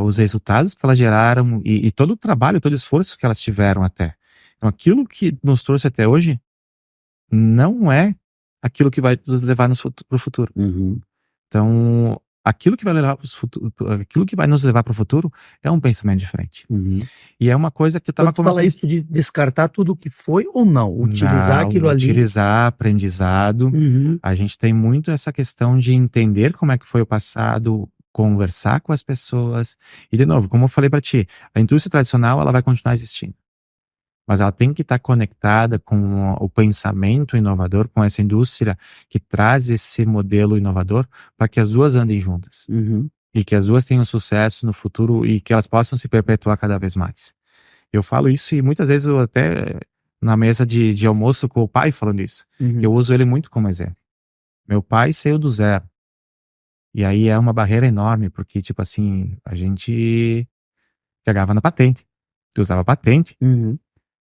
os resultados que elas geraram e todo o trabalho, todo o esforço que elas tiveram até. Então, aquilo que nos trouxe até hoje não é aquilo que vai nos levar para o futuro. Então, aquilo que vai nos levar para o futuro é um pensamento diferente. E é uma coisa que eu estava Quando tu fala isso, tu diz descartar tudo o que foi ou não? Utilizar aquilo ali. Utilizar aprendizado. A gente tem muito essa questão de entender como é que foi o passado, conversar com as pessoas. E, de novo, como eu falei para ti, a indústria tradicional ela vai continuar existindo. Mas ela tem que estar conectada com o pensamento inovador, com essa indústria que traz esse modelo inovador, para que as duas andem juntas. E que as duas tenham sucesso no futuro e que elas possam se perpetuar cada vez mais. Eu falo isso e muitas vezes eu até na mesa de almoço com o pai falando isso. Eu uso ele muito como exemplo. Meu pai saiu do zero. E aí é uma barreira enorme, porque tipo assim, a gente pegava na patente. Eu usava patente.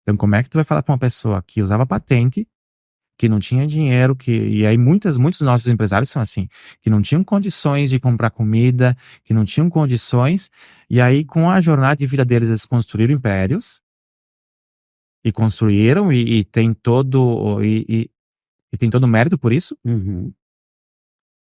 Então, como é que tu vai falar para uma pessoa que usava patente, que não tinha dinheiro, e aí muitos dos nossos empresários são assim, que não tinham condições de comprar comida, que não tinham condições, e aí com a jornada de vida deles, eles construíram impérios, e construíram, e tem todo, e tem todo mérito por isso.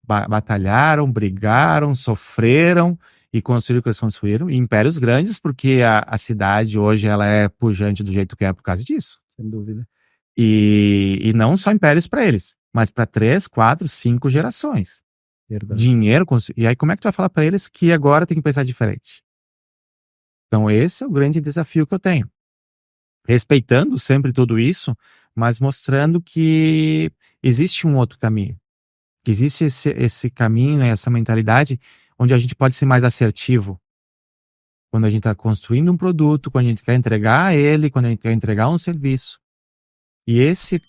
Batalharam, brigaram, sofreram, e construíram o que eles construíram, e impérios grandes, porque a cidade hoje ela é pujante do jeito que é por causa disso. Sem dúvida. E não só impérios para eles, mas para 3, 4, 5 gerações. Verdade. Dinheiro, e aí como é que tu vai falar para eles que agora tem que pensar diferente? Então esse é o grande desafio que eu tenho. Respeitando sempre tudo isso, mas mostrando que existe um outro caminho. Que existe esse caminho, essa mentalidade onde a gente pode ser mais assertivo. Quando a gente está construindo um produto, quando a gente quer entregar ele, quando a gente quer entregar um serviço. E esse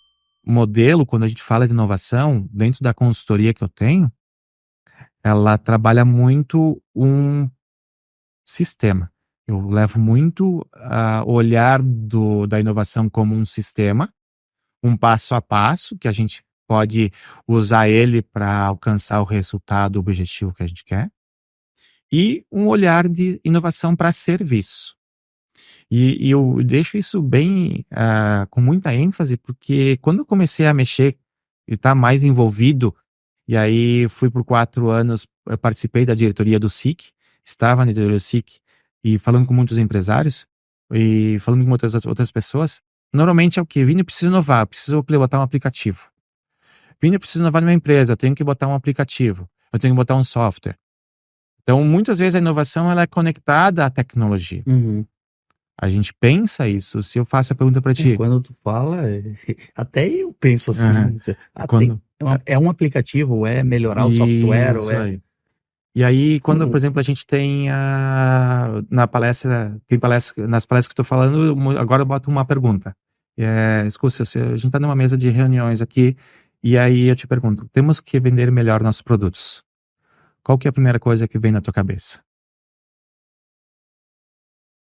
modelo, quando a gente fala de inovação, dentro da consultoria que eu tenho, ela trabalha muito um sistema. Eu levo muito o olhar da inovação como um sistema, um passo a passo, que a gente pode usar ele para alcançar o resultado, o objetivo que a gente quer, e um olhar de inovação para serviço. E eu deixo isso bem, com muita ênfase, porque quando eu comecei a mexer e estar mais envolvido, e aí fui por 4 anos, eu participei da diretoria do SIC, estava na diretoria do SIC, e falando com muitos empresários, e falando com outras pessoas, normalmente é o quê? Vini, eu preciso inovar, eu preciso botar um aplicativo. Vini, eu preciso inovar numa empresa, eu tenho que botar um aplicativo, eu tenho que botar um software. Então, muitas vezes a inovação ela é conectada à tecnologia. A gente pensa isso. Se eu faço a pergunta para ti. Quando tu fala, até eu penso assim. É um aplicativo, é melhorar o software, isso aí. E aí, quando, por exemplo, a gente tem nas palestras que eu tô falando, agora eu boto uma pergunta. Escuta, a gente tá numa mesa de reuniões aqui, e aí eu te pergunto, temos que vender melhor nossos produtos. Qual que é a primeira coisa que vem na tua cabeça?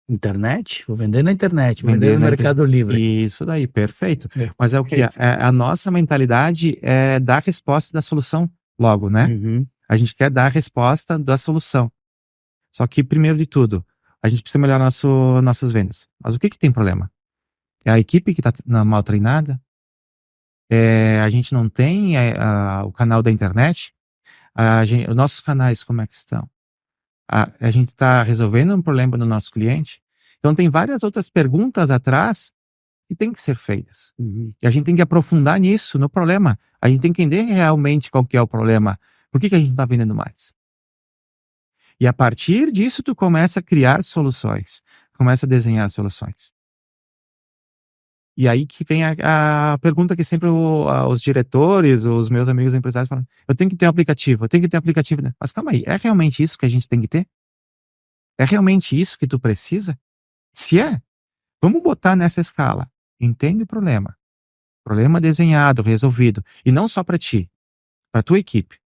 Internet? Vou vender na internet, vender no Mercado Livre. Isso daí, perfeito. Mas é o que? A nossa mentalidade é dar a resposta da solução logo, né? A gente quer dar a resposta da solução. Só que, primeiro de tudo, a gente precisa melhorar nossas vendas. Mas o que tem problema? É a equipe que está mal treinada? A gente não tem o canal da internet? Os nossos canais, como é que estão? A gente está resolvendo um problema do nosso cliente? Então, tem várias outras perguntas atrás que tem que ser feitas. E a gente tem que aprofundar nisso, no problema. A gente tem que entender realmente qual que é o problema. Por que a gente não está vendendo mais? E a partir disso, tu começa a criar soluções. Começa a desenhar soluções. E aí que vem a pergunta que sempre os diretores, os meus amigos empresários falam, eu tenho que ter um aplicativo, eu tenho que ter um aplicativo. Mas calma aí, é realmente isso que a gente tem que ter? É realmente isso que tu precisa? Se é, vamos botar nessa escala. Entende o problema. Problema desenhado, resolvido. E não só para ti, para tua equipe.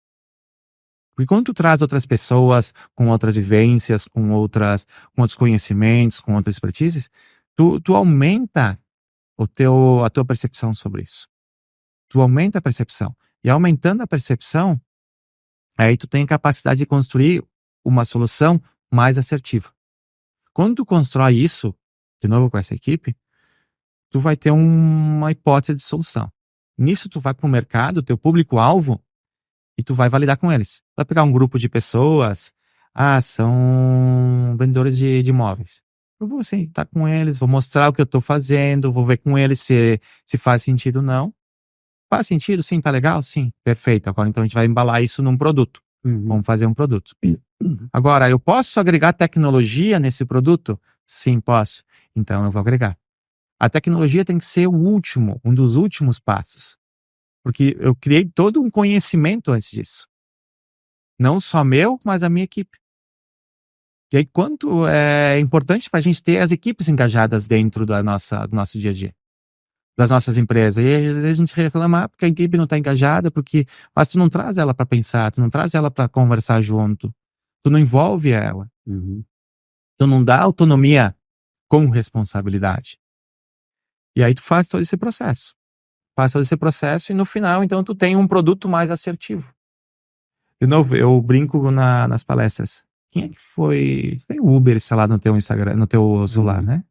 Porque quando tu traz outras pessoas com outras vivências, com outros conhecimentos, com outras expertises, tu aumenta a tua percepção sobre isso. Tu aumenta a percepção. E aumentando a percepção, aí tu tem a capacidade de construir uma solução mais assertiva. Quando tu constrói isso, de novo com essa equipe, tu vai ter uma hipótese de solução. Nisso tu vai para o mercado, teu público-alvo, e tu vai validar com eles. Vai pegar um grupo de pessoas, são vendedores de imóveis. Eu vou sentar com eles, vou mostrar o que eu estou fazendo, vou ver com eles se faz sentido ou não. Faz sentido? Sim, tá legal? Sim, perfeito. Agora então a gente vai embalar isso num produto. Vamos fazer um produto. Agora, eu posso agregar tecnologia nesse produto? Sim, posso. Então eu vou agregar. A tecnologia tem que ser um dos últimos passos. Porque eu criei todo um conhecimento antes disso. Não só meu, mas a minha equipe. E aí, quanto é importante para a gente ter as equipes engajadas dentro do nosso dia a dia, das nossas empresas. E às vezes a gente reclama porque a equipe não está engajada, mas tu não traz ela para pensar, tu não traz ela para conversar junto, tu não envolve ela, tu não dá autonomia com responsabilidade. E aí tu faz todo esse processo. E no final, então, tu tem um produto mais assertivo. De novo, eu brinco nas palestras. Quem é que foi? Tem o Uber instalado no teu Instagram, no teu celular, né?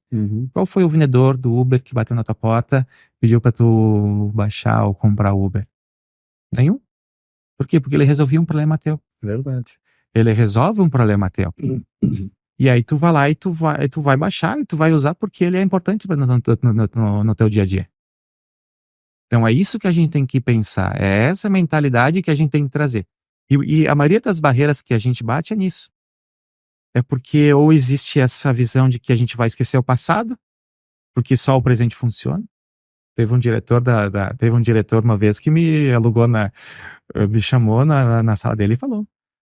Qual foi o vendedor do Uber que bateu na tua porta, pediu pra tu baixar ou comprar o Uber? Nenhum. Por quê? Porque ele resolvia um problema teu. Verdade. Ele resolve um problema teu. E aí tu vai lá e tu vai baixar e tu vai usar porque ele é importante no teu dia a dia. Então é isso que a gente tem que pensar. É essa mentalidade que a gente tem que trazer. E a maioria das barreiras que a gente bate é nisso. É porque ou existe essa visão de que a gente vai esquecer o passado, porque só o presente funciona. Teve um diretor uma vez que me alugou me chamou na sala dele e falou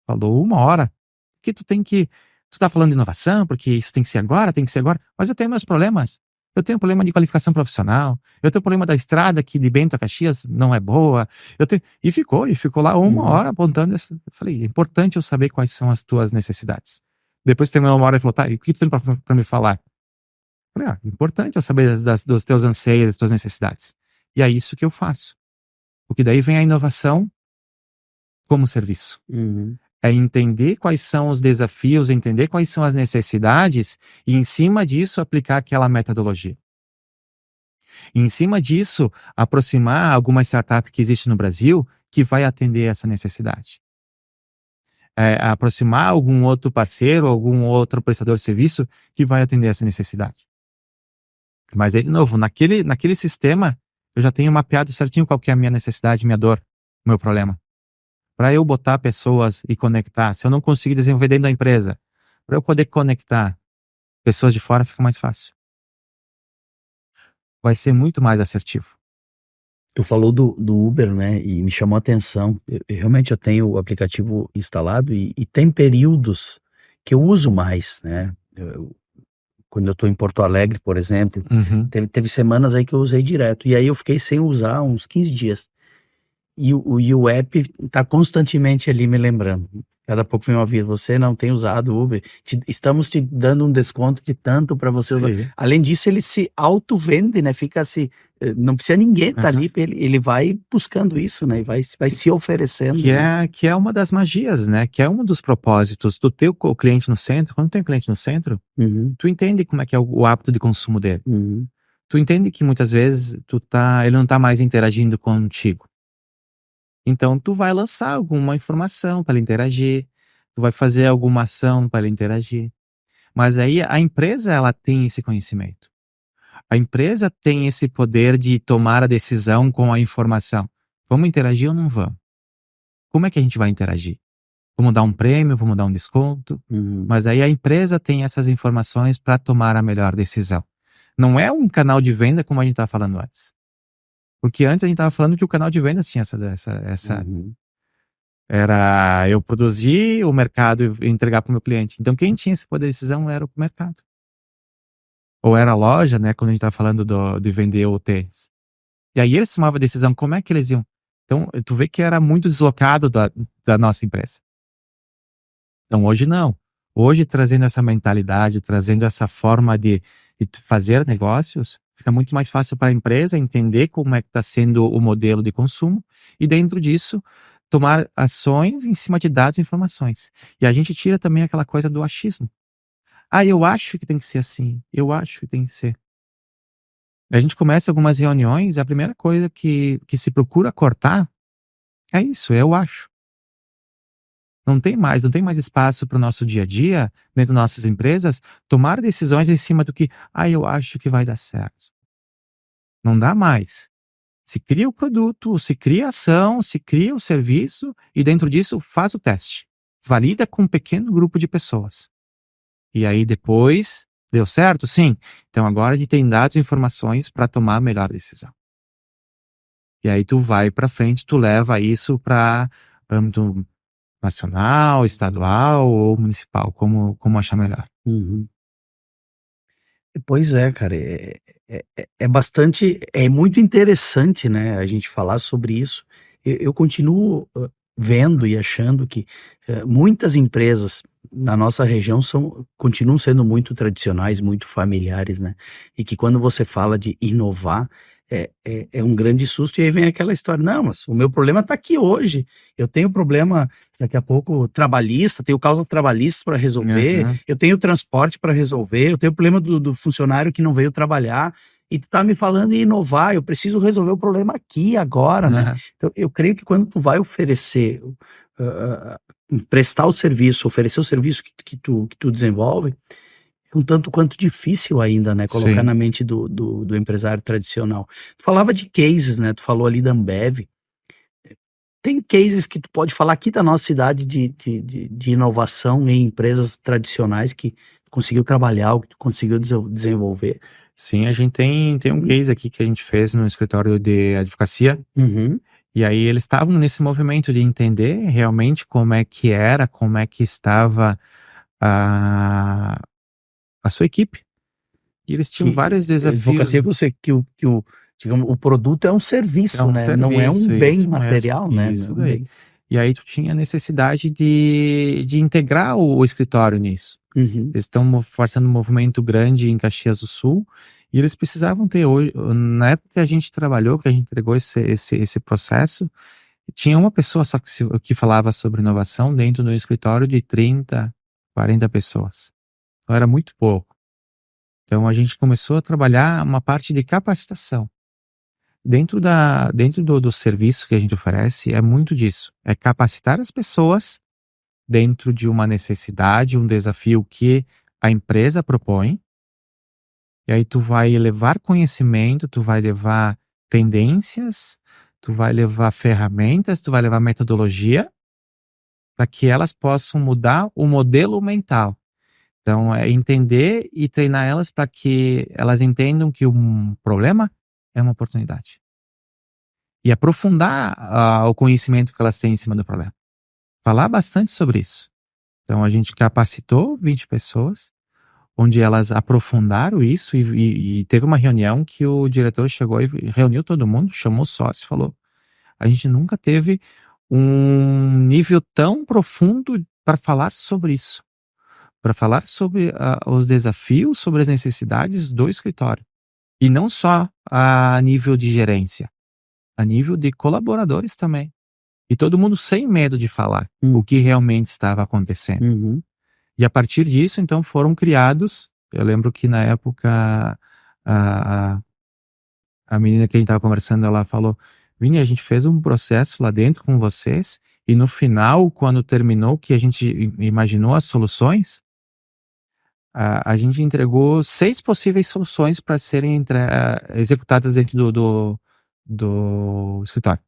1 hora, que tu tá falando de inovação, porque isso tem que ser agora, mas eu tenho meus problemas. Eu tenho problema de qualificação profissional, eu tenho problema da estrada que de Bento a Caxias não é boa, e ficou lá 1 hora apontando eu falei, é importante eu saber quais são as tuas necessidades. Depois terminou 1 hora e falou, tá, e o que tu tem pra me falar? Eu falei, importante eu saber dos teus anseios, das tuas necessidades. E é isso que eu faço. Porque daí vem a inovação como serviço. É entender quais são os desafios, entender quais são as necessidades e, em cima disso, aplicar aquela metodologia. E, em cima disso, aproximar alguma startup que existe no Brasil que vai atender essa necessidade. Aproximar algum outro parceiro, algum outro prestador de serviço que vai atender essa necessidade. Mas aí, de novo, naquele sistema, eu já tenho mapeado certinho qual que é a minha necessidade, minha dor, meu problema. Para eu botar pessoas e conectar, se eu não conseguir desenvolver dentro da empresa, para eu poder conectar pessoas de fora, fica mais fácil. Vai ser muito mais assertivo. Tu falou do Uber, né? E me chamou a atenção. Realmente eu tenho o aplicativo instalado e tem períodos que eu uso mais, né? Quando eu tô em Porto Alegre, por exemplo, teve semanas aí que eu usei direto. E aí eu fiquei sem usar uns 15 dias. E o app tá constantemente ali me lembrando. Cada pouco vem um aviso, você não tem usado o Uber, estamos te dando um desconto de tanto para você usar. Além disso, ele se auto-vende, né? Fica assim, não precisa ninguém estar ali, ele vai buscando isso, né? E vai se oferecendo. Que é uma das magias, né? Que é um dos propósitos do teu cliente no centro. Quando tem um cliente no centro, tu entende como é que é o hábito de consumo dele. Tu entende que muitas vezes ele não tá mais interagindo contigo. Então, tu vai lançar alguma informação para ele interagir, tu vai fazer alguma ação para ele interagir. Mas aí a empresa, ela tem esse conhecimento. A empresa tem esse poder de tomar a decisão com a informação. Vamos interagir ou não vamos? Como é que a gente vai interagir? Vamos dar um prêmio, vamos dar um desconto? Mas aí a empresa tem essas informações para tomar a melhor decisão. Não é um canal de venda como a gente estava falando antes. Porque antes a gente estava falando que o canal de vendas tinha essa era eu produzir o mercado e entregar para o meu cliente. Então quem tinha esse poder de decisão era o mercado. Ou era a loja, né, quando a gente estava falando de vender o tênis. E aí eles tomavam a decisão, como é que eles iam? Então tu vê que era muito deslocado da nossa empresa. Então hoje não. Hoje trazendo essa mentalidade, trazendo essa forma de fazer negócios, Fica muito mais fácil para a empresa entender como é que está sendo o modelo de consumo e dentro disso tomar ações em cima de dados e informações. E a gente tira também aquela coisa do achismo. Ah, eu acho que tem que ser assim. Eu acho que tem que ser. A gente começa algumas reuniões, a primeira coisa que se procura cortar é isso, eu acho. Não tem mais espaço para o nosso dia a dia, dentro das nossas empresas, tomar decisões em cima do que, eu acho que vai dar certo. Não dá mais. Se cria o produto, se cria a ação, se cria o serviço e dentro disso faz o teste. Valida com um pequeno grupo de pessoas. E aí depois, deu certo? Sim. Então agora a gente tem dados e informações para tomar a melhor decisão. E aí tu vai para frente, tu leva isso para âmbito nacional, estadual ou municipal, como achar melhor. Uhum. Pois é, cara, é bastante, é muito interessante, né, a gente falar sobre isso. Eu continuo vendo e achando que muitas empresas na nossa região continuam sendo muito tradicionais, muito familiares, né? E que quando você fala de inovar, é um grande susto, e aí vem aquela história, não, mas o meu problema está aqui hoje. Eu tenho problema daqui a pouco trabalhista, tenho causa trabalhista para resolver, Uhum. eu tenho transporte para resolver, eu tenho problema do funcionário que não veio trabalhar, e tu tá me falando em inovar, eu preciso resolver o problema aqui, agora, né? Uhum. Então, eu creio que quando tu vai oferecer, prestar o serviço, oferecer o serviço que tu desenvolve, é um tanto quanto difícil ainda, né, colocar Sim. na mente do empresário tradicional. Tu falava de cases, né, tu falou ali da Ambev. Tem cases que tu pode falar aqui da nossa cidade de inovação em empresas tradicionais que tu conseguiu trabalhar, ou que tu conseguiu desenvolver? Sim, a gente tem um case aqui que a gente fez no escritório de advocacia, Uhum. e aí eles estavam nesse movimento de entender realmente como é que era, como é que estava a, a sua equipe. E eles tinham Que vários desafios. advocacia que o digamos, o produto é um É serviço, um né, não é um serviço, bem isso mesmo, material, né, não é isso um daí. bem. E aí tu tinha necessidade de integrar o escritório nisso. Uhum. Eles estão fazendo um movimento grande em Caxias do Sul e eles precisavam ter hoje, na época que a gente trabalhou, que a gente entregou esse processo, tinha uma pessoa só que falava sobre inovação dentro do escritório de 30, 40 pessoas. Então era muito pouco. Então a gente começou a trabalhar uma parte de capacitação. Dentro do serviço que a gente oferece, é muito disso. É capacitar as pessoas dentro de uma necessidade, um desafio que a empresa propõe. E aí tu vai levar conhecimento, tu vai levar tendências, tu vai levar ferramentas, tu vai levar metodologia para que elas possam mudar o modelo mental. Então, é entender e treinar elas para que elas entendam que um problema é uma oportunidade. E aprofundar o conhecimento que elas têm em cima do problema. Falar bastante sobre isso. Então, a gente capacitou 20 pessoas, onde elas aprofundaram isso e teve uma reunião que o diretor chegou e reuniu todo mundo, chamou o sócio e falou: a gente nunca teve um nível tão profundo para falar sobre isso, para falar sobre os desafios, sobre as necessidades do escritório. E não só a nível de gerência, a nível de colaboradores também. E todo mundo sem medo de falar o que realmente estava acontecendo. Uhum. E a partir disso, então, foram criados. Eu lembro que na época a, a, a menina que a gente estava conversando, ela falou: Vini, a gente fez um processo lá dentro com vocês, e no final, quando terminou, que a gente imaginou as soluções, a gente entregou 6 possíveis soluções para serem executadas dentro do escritório.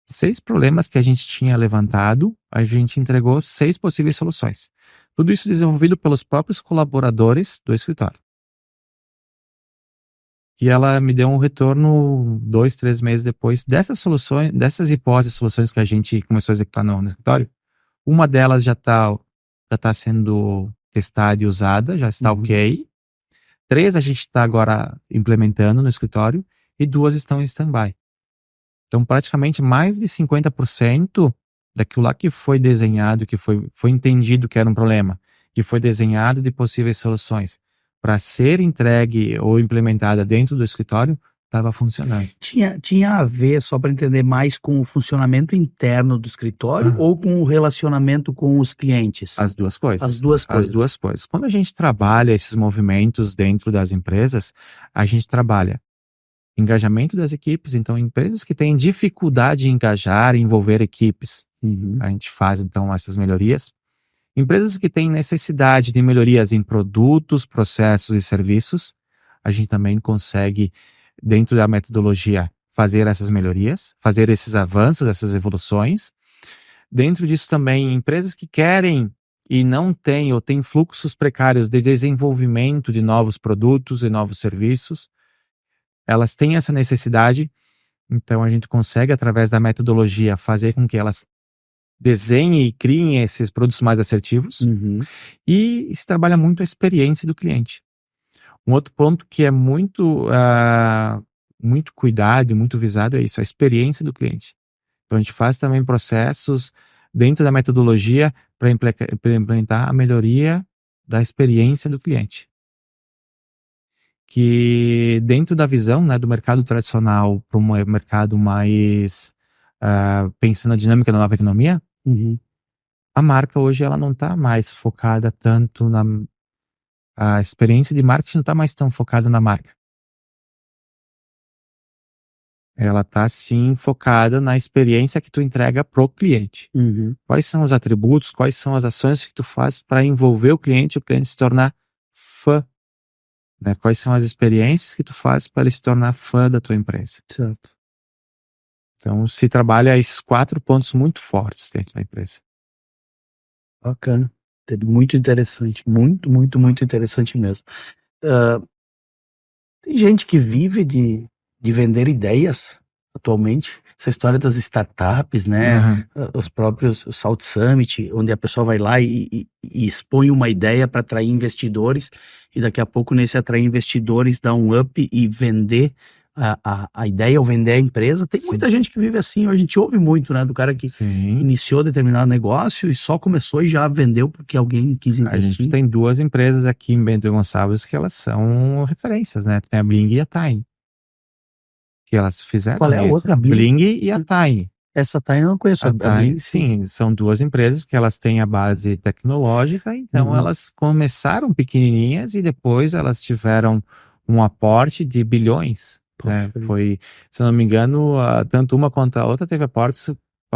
6 problemas que a gente tinha levantado, a gente entregou 6 possíveis soluções. Tudo isso desenvolvido pelos próprios colaboradores do escritório. E ela me deu um retorno 2, 3 meses depois dessas soluções, dessas hipóteses, soluções que a gente começou a executar no escritório. Uma delas já tá sendo testada e usada, já está ok. 3 a gente está agora implementando no escritório e 2 estão em stand-by. Então, praticamente mais de 50% daquilo lá que foi desenhado, que foi entendido que era um problema, que foi desenhado de possíveis soluções, para ser entregue ou implementada dentro do escritório, estava funcionando. Tinha a ver, só para entender mais, com o funcionamento interno do escritório Aham. ou com o relacionamento com os clientes? As duas coisas. As duas As coisas. duas coisas. Quando a gente trabalha esses movimentos dentro das empresas, a gente trabalha engajamento das equipes. Então, empresas que têm dificuldade em engajar e envolver equipes, Uhum. a gente faz então essas melhorias. Empresas que têm necessidade de melhorias em produtos, processos e serviços, a gente também consegue, dentro da metodologia, fazer essas melhorias, fazer esses avanços, essas evoluções. Dentro disso também, empresas que querem e não têm ou têm fluxos precários de desenvolvimento de novos produtos e novos serviços, elas têm essa necessidade, então a gente consegue, através da metodologia, fazer com que elas desenhem e criem esses produtos mais assertivos. Uhum. E se trabalha muito a experiência do cliente. Um outro ponto que é muito cuidado e muito visado é isso, a experiência do cliente. Então a gente faz também processos dentro da metodologia para implementar a melhoria da experiência do cliente. Que dentro da visão, né, do mercado tradicional para um mercado mais pensando na dinâmica da nova economia, Uhum. a marca hoje ela não está mais focada tanto a experiência de marketing não está mais tão focada na marca. Ela está sim focada na experiência que tu entrega pro cliente. Uhum. Quais são os atributos, quais são as ações que tu faz para envolver o cliente se tornar fã, né? Quais são as experiências que tu faz para ele se tornar fã da tua empresa. Certo. Então se trabalha esses 4 pontos muito fortes dentro da empresa. Bacana. Muito interessante. Muito, muito, muito interessante mesmo. Tem gente que vive de vender ideias atualmente. Essa história das startups, né? Aham. Os próprios Salt Summit, onde a pessoa vai lá e expõe uma ideia para atrair investidores, e daqui a pouco, nesse atrair investidores, dá um up e vender a ideia ou vender a empresa. Tem Sim. muita gente que vive assim. A gente ouve muito, né? Do cara que Sim. iniciou determinado negócio e só começou e já vendeu porque alguém quis A investir. gente tem 2 empresas aqui em Bento Gonçalves que elas são referências, né? Tem a Bling e a Tiny. Que elas fizeram Qual é a isso. outra? Bling? Bling e a Tiny. Essa Tiny eu não conheço. A A Tiny, Bling, sim. sim, são 2 empresas que elas têm a base tecnológica, então Uhum. elas começaram pequenininhas e depois elas tiveram um aporte de bilhões, né? Poxa. Foi, se eu não me engano, tanto uma quanto a outra teve aportes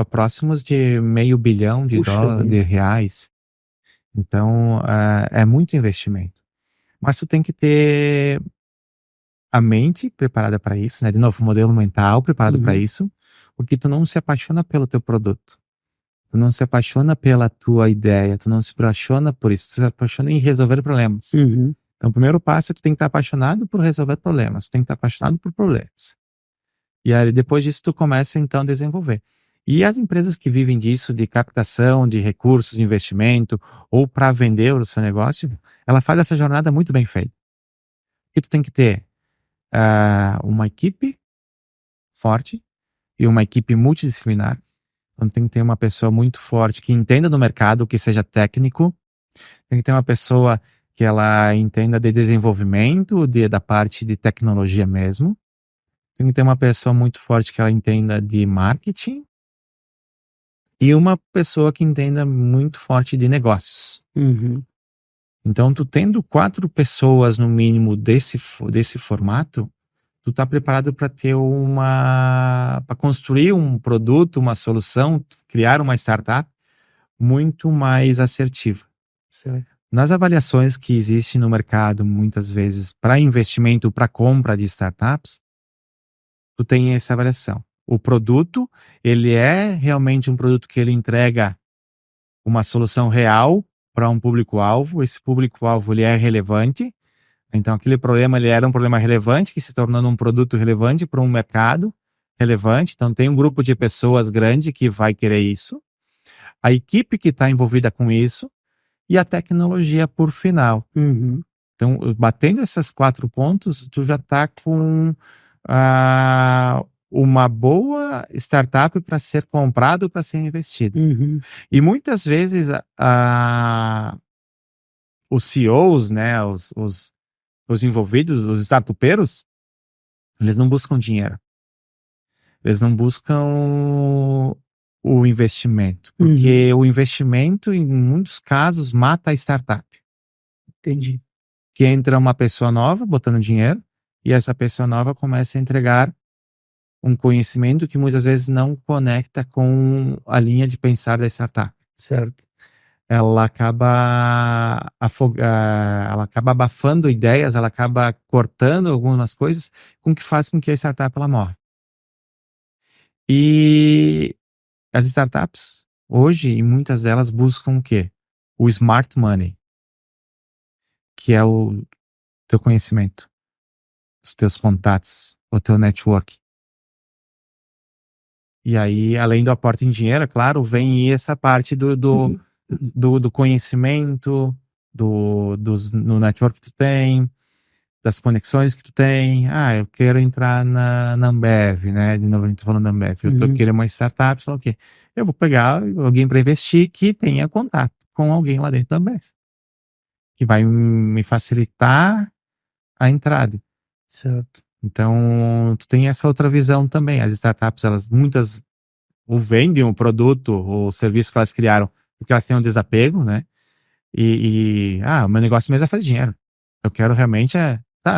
próximos de $500 milhão Puxa vida. de reais. Então, é muito investimento. Mas tu tem que ter a mente preparada para isso, né? De novo, o modelo mental preparado para Uhum. isso, porque tu não se apaixona pelo teu produto. Tu não se apaixona pela tua ideia, tu não se apaixona por isso, tu se apaixona em resolver problemas. Uhum. Então, o primeiro passo é tu tem que estar apaixonado por resolver problemas, tu tem que estar apaixonado por problemas. E aí, depois disso, tu começa então a desenvolver. E as empresas que vivem disso, de captação de recursos, de investimento, ou para vender o seu negócio, ela faz essa jornada muito bem feita. E tu tem que ter uma equipe forte e uma equipe multidisciplinar. Então tem que ter uma pessoa muito forte que entenda do mercado, que seja técnico. Tem que ter uma pessoa que ela entenda de desenvolvimento, da parte de tecnologia mesmo. Tem que ter uma pessoa muito forte que ela entenda de marketing. E uma pessoa que entenda muito forte de negócios. Uhum. Então, tu tendo 4 pessoas no mínimo desse formato, tu tá preparado para ter para construir um produto, uma solução, criar uma startup muito mais assertiva. Certo. Nas avaliações que existem no mercado, muitas vezes, para investimento, para compra de startups, tu tem essa avaliação. O produto, ele é realmente um produto que ele entrega uma solução real para um público-alvo. Esse público-alvo, ele é relevante. Então, aquele problema, ele era um problema relevante que se tornou um produto relevante para um mercado relevante. Então, tem um grupo de pessoas grande que vai querer isso. A equipe que está envolvida com isso e a tecnologia por final. Uhum. Então, batendo esses 4 pontos, tu já está com uma boa startup para ser comprado, para ser investido. Uhum. E muitas vezes os CEOs, né, os os envolvidos, os startupeiros, eles não buscam dinheiro. Eles não buscam o investimento. Porque o investimento, em muitos casos, mata a startup. Entendi. Que entra uma pessoa nova botando dinheiro e essa pessoa nova começa a entregar um conhecimento que muitas vezes não conecta com a linha de pensar da startup. Certo. Ela acaba ela acaba abafando ideias, ela acaba cortando algumas coisas, com que faz com que a startup ela morra. E as startups, hoje, e muitas delas buscam o quê? O smart money, que é o teu conhecimento, os teus contatos, o teu network. E aí, além do aporte em dinheiro, é claro, vem essa parte do conhecimento, no network que tu tem, das conexões que tu tem. Eu quero entrar na Ambev, né? De novo, a gente tá falando da Ambev. Eu tô querendo uma startup, sei lá o quê. Eu vou pegar alguém para investir que tenha contato com alguém lá dentro da Ambev, que vai me facilitar a entrada. Certo. Então, tu tem essa outra visão também. As startups, muitas ou vendem o produto ou o serviço que elas criaram porque elas têm um desapego, né? O meu negócio mesmo é fazer dinheiro. Eu quero realmente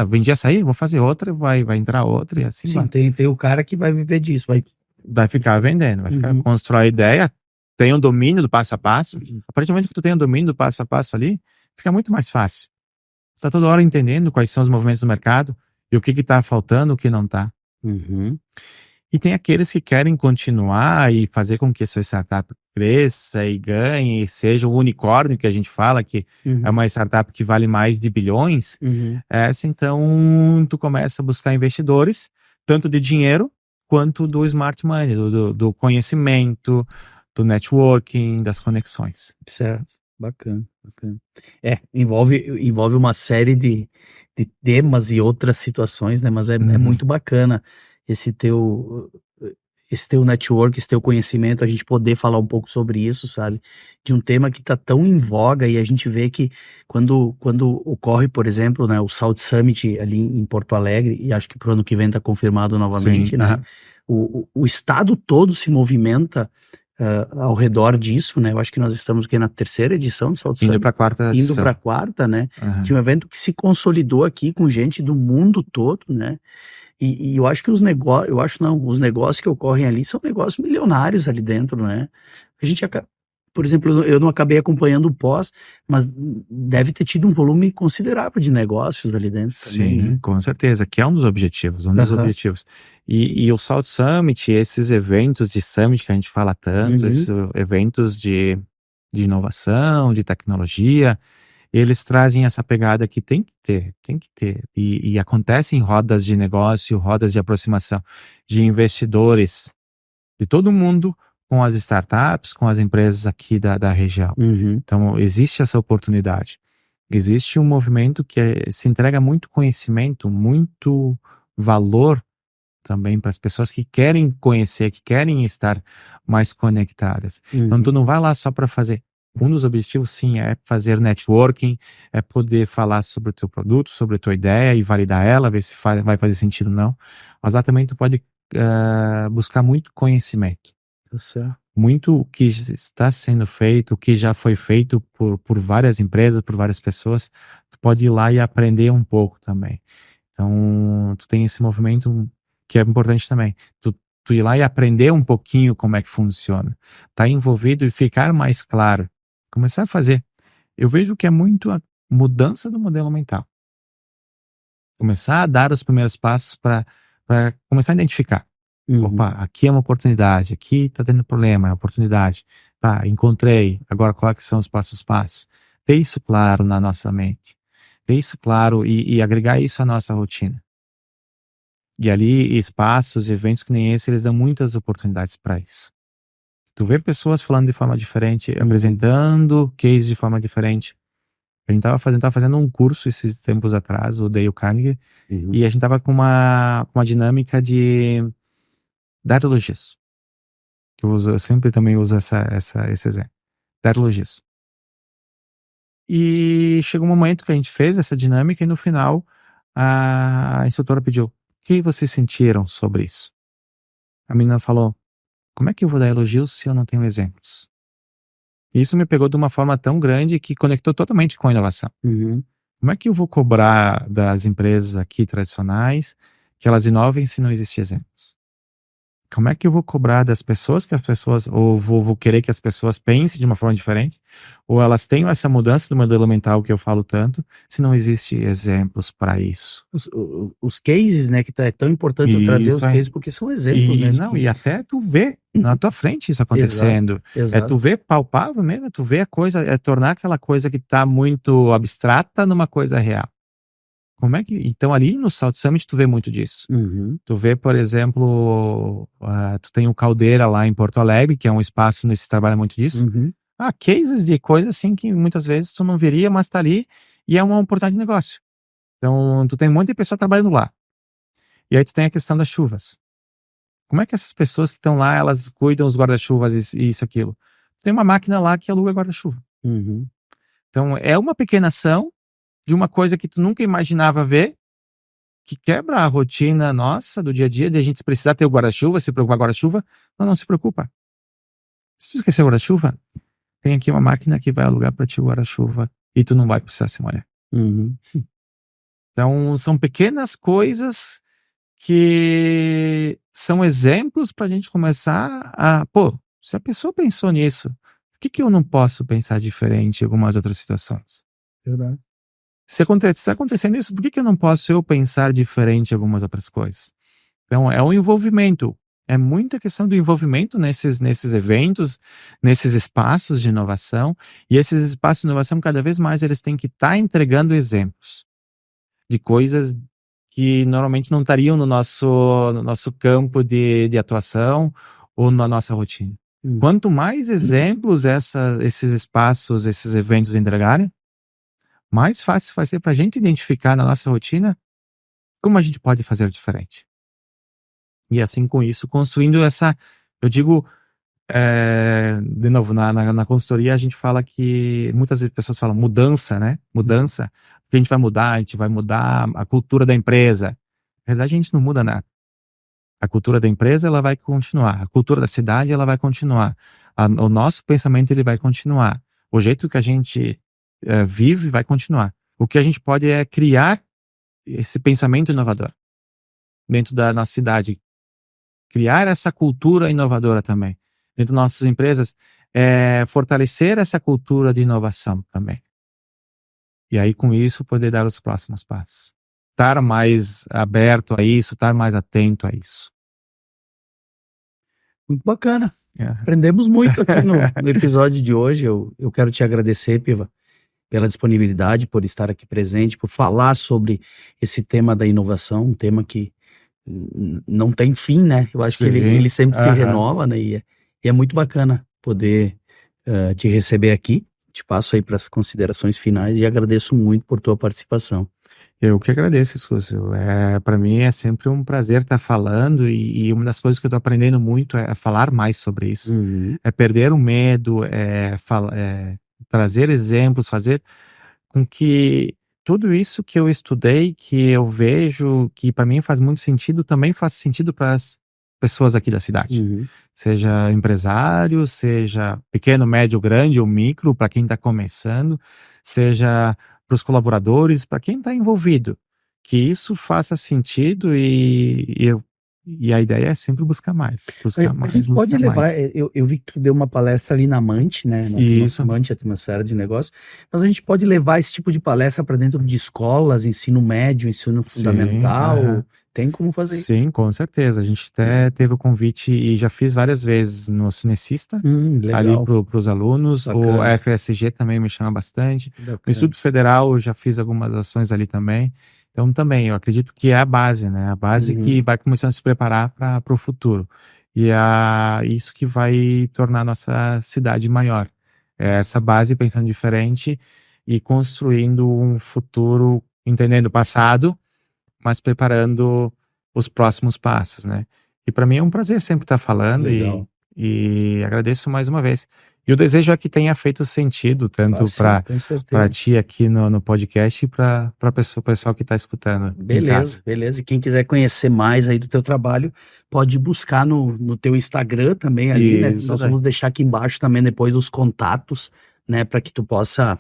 vendi essa aí, vou fazer outra, vai entrar outra e assim vai. Sim, tem o cara que vai viver disso, Vai ficar vendendo, vai ficar, constrói a ideia, tem um domínio do passo a passo. A partir do momento que tu tem um domínio do passo a passo ali, fica muito mais fácil. Tu tá toda hora entendendo quais são os movimentos do mercado e o que tá faltando, o que não tá. E tem aqueles que querem continuar e fazer com que a sua startup cresça e ganhe, e seja o unicórnio que a gente fala, que é uma startup que vale mais de bilhões. Então, tu começa a buscar investidores, tanto de dinheiro, quanto do smart money, do conhecimento, do networking, das conexões. Certo, bacana. Envolve uma série de temas e outras situações, né? Mas é muito bacana esse teu network, esse teu conhecimento, a gente poder falar um pouco sobre isso, sabe? De um tema que tá tão em voga e a gente vê que quando ocorre, por exemplo, né, o South Summit ali em Porto Alegre, e acho que pro ano que vem tá confirmado novamente, Sim, né? O estado todo se movimenta ao redor disso, né? Eu acho que nós estamos aqui na terceira edição do South Summit. Indo pra quarta Indo edição. pra quarta, né? De um evento que se consolidou aqui com gente do mundo todo, né? E eu acho que os negócios que ocorrem ali são negócios milionários ali dentro, né? A gente por exemplo, eu não acabei acompanhando o pós, mas deve ter tido um volume considerável de negócios ali dentro também, Sim, né? com certeza, que é um dos objetivos, objetivos. E o South Summit, esses eventos de Summit que a gente fala tanto, esses eventos de inovação, de tecnologia, eles trazem essa pegada que tem que ter. E acontece em rodas de negócio, rodas de aproximação de investidores de todo mundo com as startups, com as empresas aqui da região. Então, existe essa oportunidade. Existe um movimento que se entrega muito conhecimento, muito valor também para as pessoas que querem conhecer, que querem estar mais conectadas. Então, tu não vai lá só para fazer. Um dos objetivos, sim, é fazer networking, é poder falar sobre o teu produto, sobre a tua ideia e validar ela, ver se vai fazer sentido ou não. Mas lá também tu pode buscar muito conhecimento. Tá certo. Muito o que está sendo feito, o que já foi feito por várias empresas, por várias pessoas, tu pode ir lá e aprender um pouco também. Então, tu tem esse movimento que é importante também. Tu ir lá e aprender um pouquinho como é que funciona. Tá envolvido e ficar mais claro. Começar a fazer. Eu vejo que é muito a mudança do modelo mental. Começar a dar os primeiros passos para começar a identificar. Opa, aqui é uma oportunidade, aqui tá tendo problema, é uma oportunidade. Tá, encontrei, agora quais que são os passos? Ter isso claro na nossa mente. Ter isso claro e agregar isso à nossa rotina. E ali, espaços, eventos que nem esse, eles dão muitas oportunidades para isso. Tu vê pessoas falando de forma diferente, apresentando cases de forma diferente. A gente tava fazendo um curso esses tempos atrás, o Dale Carnegie, e a gente tava com uma dinâmica de data logística. Que eu sempre também uso esse exemplo. Data logística. E chegou um momento que a gente fez essa dinâmica e no final a instrutora pediu: "O que vocês sentiram sobre isso?" A menina falou: "Como é que eu vou dar elogios se eu não tenho exemplos?" Isso me pegou de uma forma tão grande que conectou totalmente com a inovação. Uhum. Como é que eu vou cobrar das empresas aqui tradicionais que elas inovem se não existem exemplos? Como é que eu vou cobrar das pessoas que as pessoas, ou vou querer que as pessoas pensem de uma forma diferente, ou elas tenham essa mudança do modelo mental que eu falo tanto, se não existe exemplos para isso? Os cases, né, que é tão importante eu trazer Isso os é. cases, porque são exemplos, né, de Não, que e até tu vê na tua frente isso exato, acontecendo. É tu exato. ver palpável mesmo, é tu ver a coisa, é tornar aquela coisa que tá muito abstrata numa coisa real. Como é que então ali no Salt Summit tu vê muito disso. Uhum, Tu vê, por exemplo, tu tem o Caldeira lá em Porto Alegre, que é um espaço onde se trabalha muito disso. uhum, Cases de coisas assim que muitas vezes tu não veria, mas tá ali e é uma oportunidade de negócio. Então, tu tem um monte de pessoa trabalhando lá. E aí tu tem a questão das chuvas. Como é que essas pessoas que estão lá, elas cuidam os guarda-chuvas e isso, aquilo? Tem uma máquina lá que aluga guarda-chuva. uhum. Então, é uma pequena ação de uma coisa que tu nunca imaginava ver, que quebra a rotina nossa do dia a dia, de a gente precisar ter o guarda-chuva, se preocupar com o guarda-chuva. Não se preocupa. Se tu esquecer o guarda-chuva, tem aqui uma máquina que vai alugar para ti o guarda-chuva e tu não vai precisar se molhar. Uhum. Então, são pequenas coisas que são exemplos para a gente começar pô, se a pessoa pensou nisso, por que eu não posso pensar diferente em algumas outras situações? Verdade. Se está acontecendo isso, por que eu não posso eu pensar diferente em algumas outras coisas? Então, é um envolvimento. É muita questão do envolvimento nesses eventos, nesses espaços de inovação. E esses espaços de inovação, cada vez mais, eles têm que estar entregando exemplos de coisas que normalmente não estariam no nosso campo de atuação ou na nossa rotina. Uhum. Quanto mais exemplos esses espaços, esses eventos entregarem, mais fácil vai ser para a gente identificar na nossa rotina como a gente pode fazer diferente. E assim, com isso, construindo eu digo, de novo, na consultoria a gente fala que, muitas vezes pessoas falam mudança, né? Mudança, que a gente vai mudar a cultura da empresa. Na verdade, a gente não muda nada. A cultura da empresa, ela vai continuar. A cultura da cidade, ela vai continuar. O nosso pensamento, ele vai continuar. O jeito que a gente vive vai continuar. O que a gente pode é criar esse pensamento inovador dentro da nossa cidade. Criar essa cultura inovadora também. Dentro das nossas empresas, fortalecer essa cultura de inovação também. E aí, com isso, poder dar os próximos passos. Estar mais aberto a isso, estar mais atento a isso. Muito bacana. É. Aprendemos muito aqui no episódio de hoje. Eu quero te agradecer, Piva, pela disponibilidade, por estar aqui presente, por falar sobre esse tema da inovação, um tema que não tem fim, né? Eu acho que ele sempre se renova, né? E é muito bacana poder te receber aqui. Te passo aí para as considerações finais e agradeço muito por tua participação. Eu que agradeço, Scúcio. Para mim é sempre um prazer estar falando e uma das coisas que eu estou aprendendo muito é falar mais sobre isso. Uhum. É perder o medo, trazer exemplos, fazer com que tudo isso que eu estudei, que eu vejo, que para mim faz muito sentido, também faz sentido para as pessoas aqui da cidade. Uhum. Seja empresário, seja pequeno, médio, grande ou micro, para quem está começando, seja para os colaboradores, para quem está envolvido. Que isso faça sentido e a ideia é sempre buscar mais. A gente pode levar, eu vi que tu deu uma palestra ali na Mante, né? Isso. Mante, Atmosfera de Negócio, mas a gente pode levar esse tipo de palestra para dentro de escolas, ensino médio, ensino fundamental, tem como fazer isso? Sim, com certeza. A gente até teve o convite e já fiz várias vezes no Cinecista, ali para os alunos. Bacana. O FSG também me chama bastante. Bacana. No Instituto Federal eu já fiz algumas ações ali também. Então também, eu acredito que é a base, né? A base que vai começando a se preparar para o futuro. E isso que vai tornar a nossa cidade maior. É essa base pensando diferente e construindo um futuro, entendendo o passado, mas preparando os próximos passos, né? E para mim é um prazer sempre estar falando e agradeço mais uma vez. E o desejo é que tenha feito sentido, tanto Sim, para com certeza. ti aqui no podcast e para o pessoal que está escutando em Beleza, casa. beleza. E quem quiser conhecer mais aí do teu trabalho, pode buscar no teu Instagram também ali, né? Isso Nós daí. vamos deixar aqui embaixo também depois os contatos, né? Para que tu possa,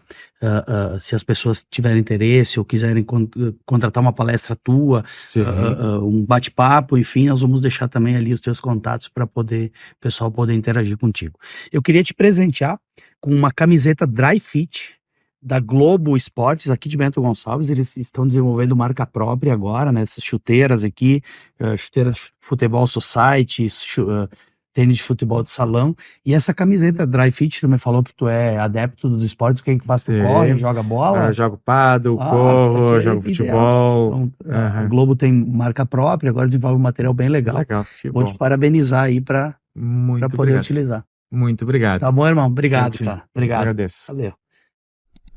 se as pessoas tiverem interesse ou quiserem contratar uma palestra tua, Sim. um bate-papo, enfim, nós vamos deixar também ali os teus contatos para poder o pessoal poder interagir contigo. Eu queria te presentear com uma camiseta Dry Fit da Globo Esportes, aqui de Bento Gonçalves. Eles estão desenvolvendo marca própria agora, né? Essas chuteiras aqui, chuteira de futebol society, tênis de futebol de salão. E essa camiseta Dry Fit, tu me falou que tu é adepto dos esportes, o que tu faz? Tu corre, Sim. joga bola? Eu jogo pádel, Ah, corro, que jogo ideal. futebol. Então, a Globo tem marca própria, agora desenvolve um material bem legal. Legal, que Vou bom. te parabenizar aí para Muito poder obrigado. utilizar. Muito obrigado. Tá bom, irmão? Obrigado, Certinho. cara. Obrigado. Agradeço. Valeu.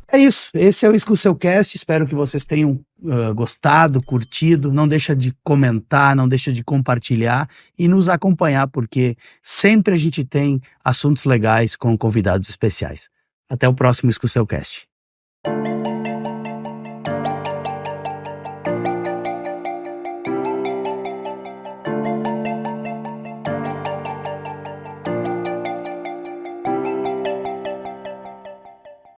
É isso, esse é o ExcursioCast, espero que vocês tenham gostado, curtido, não deixa de comentar, não deixa de compartilhar e nos acompanhar, porque sempre a gente tem assuntos legais com convidados especiais. Até o próximo ExcursioCast.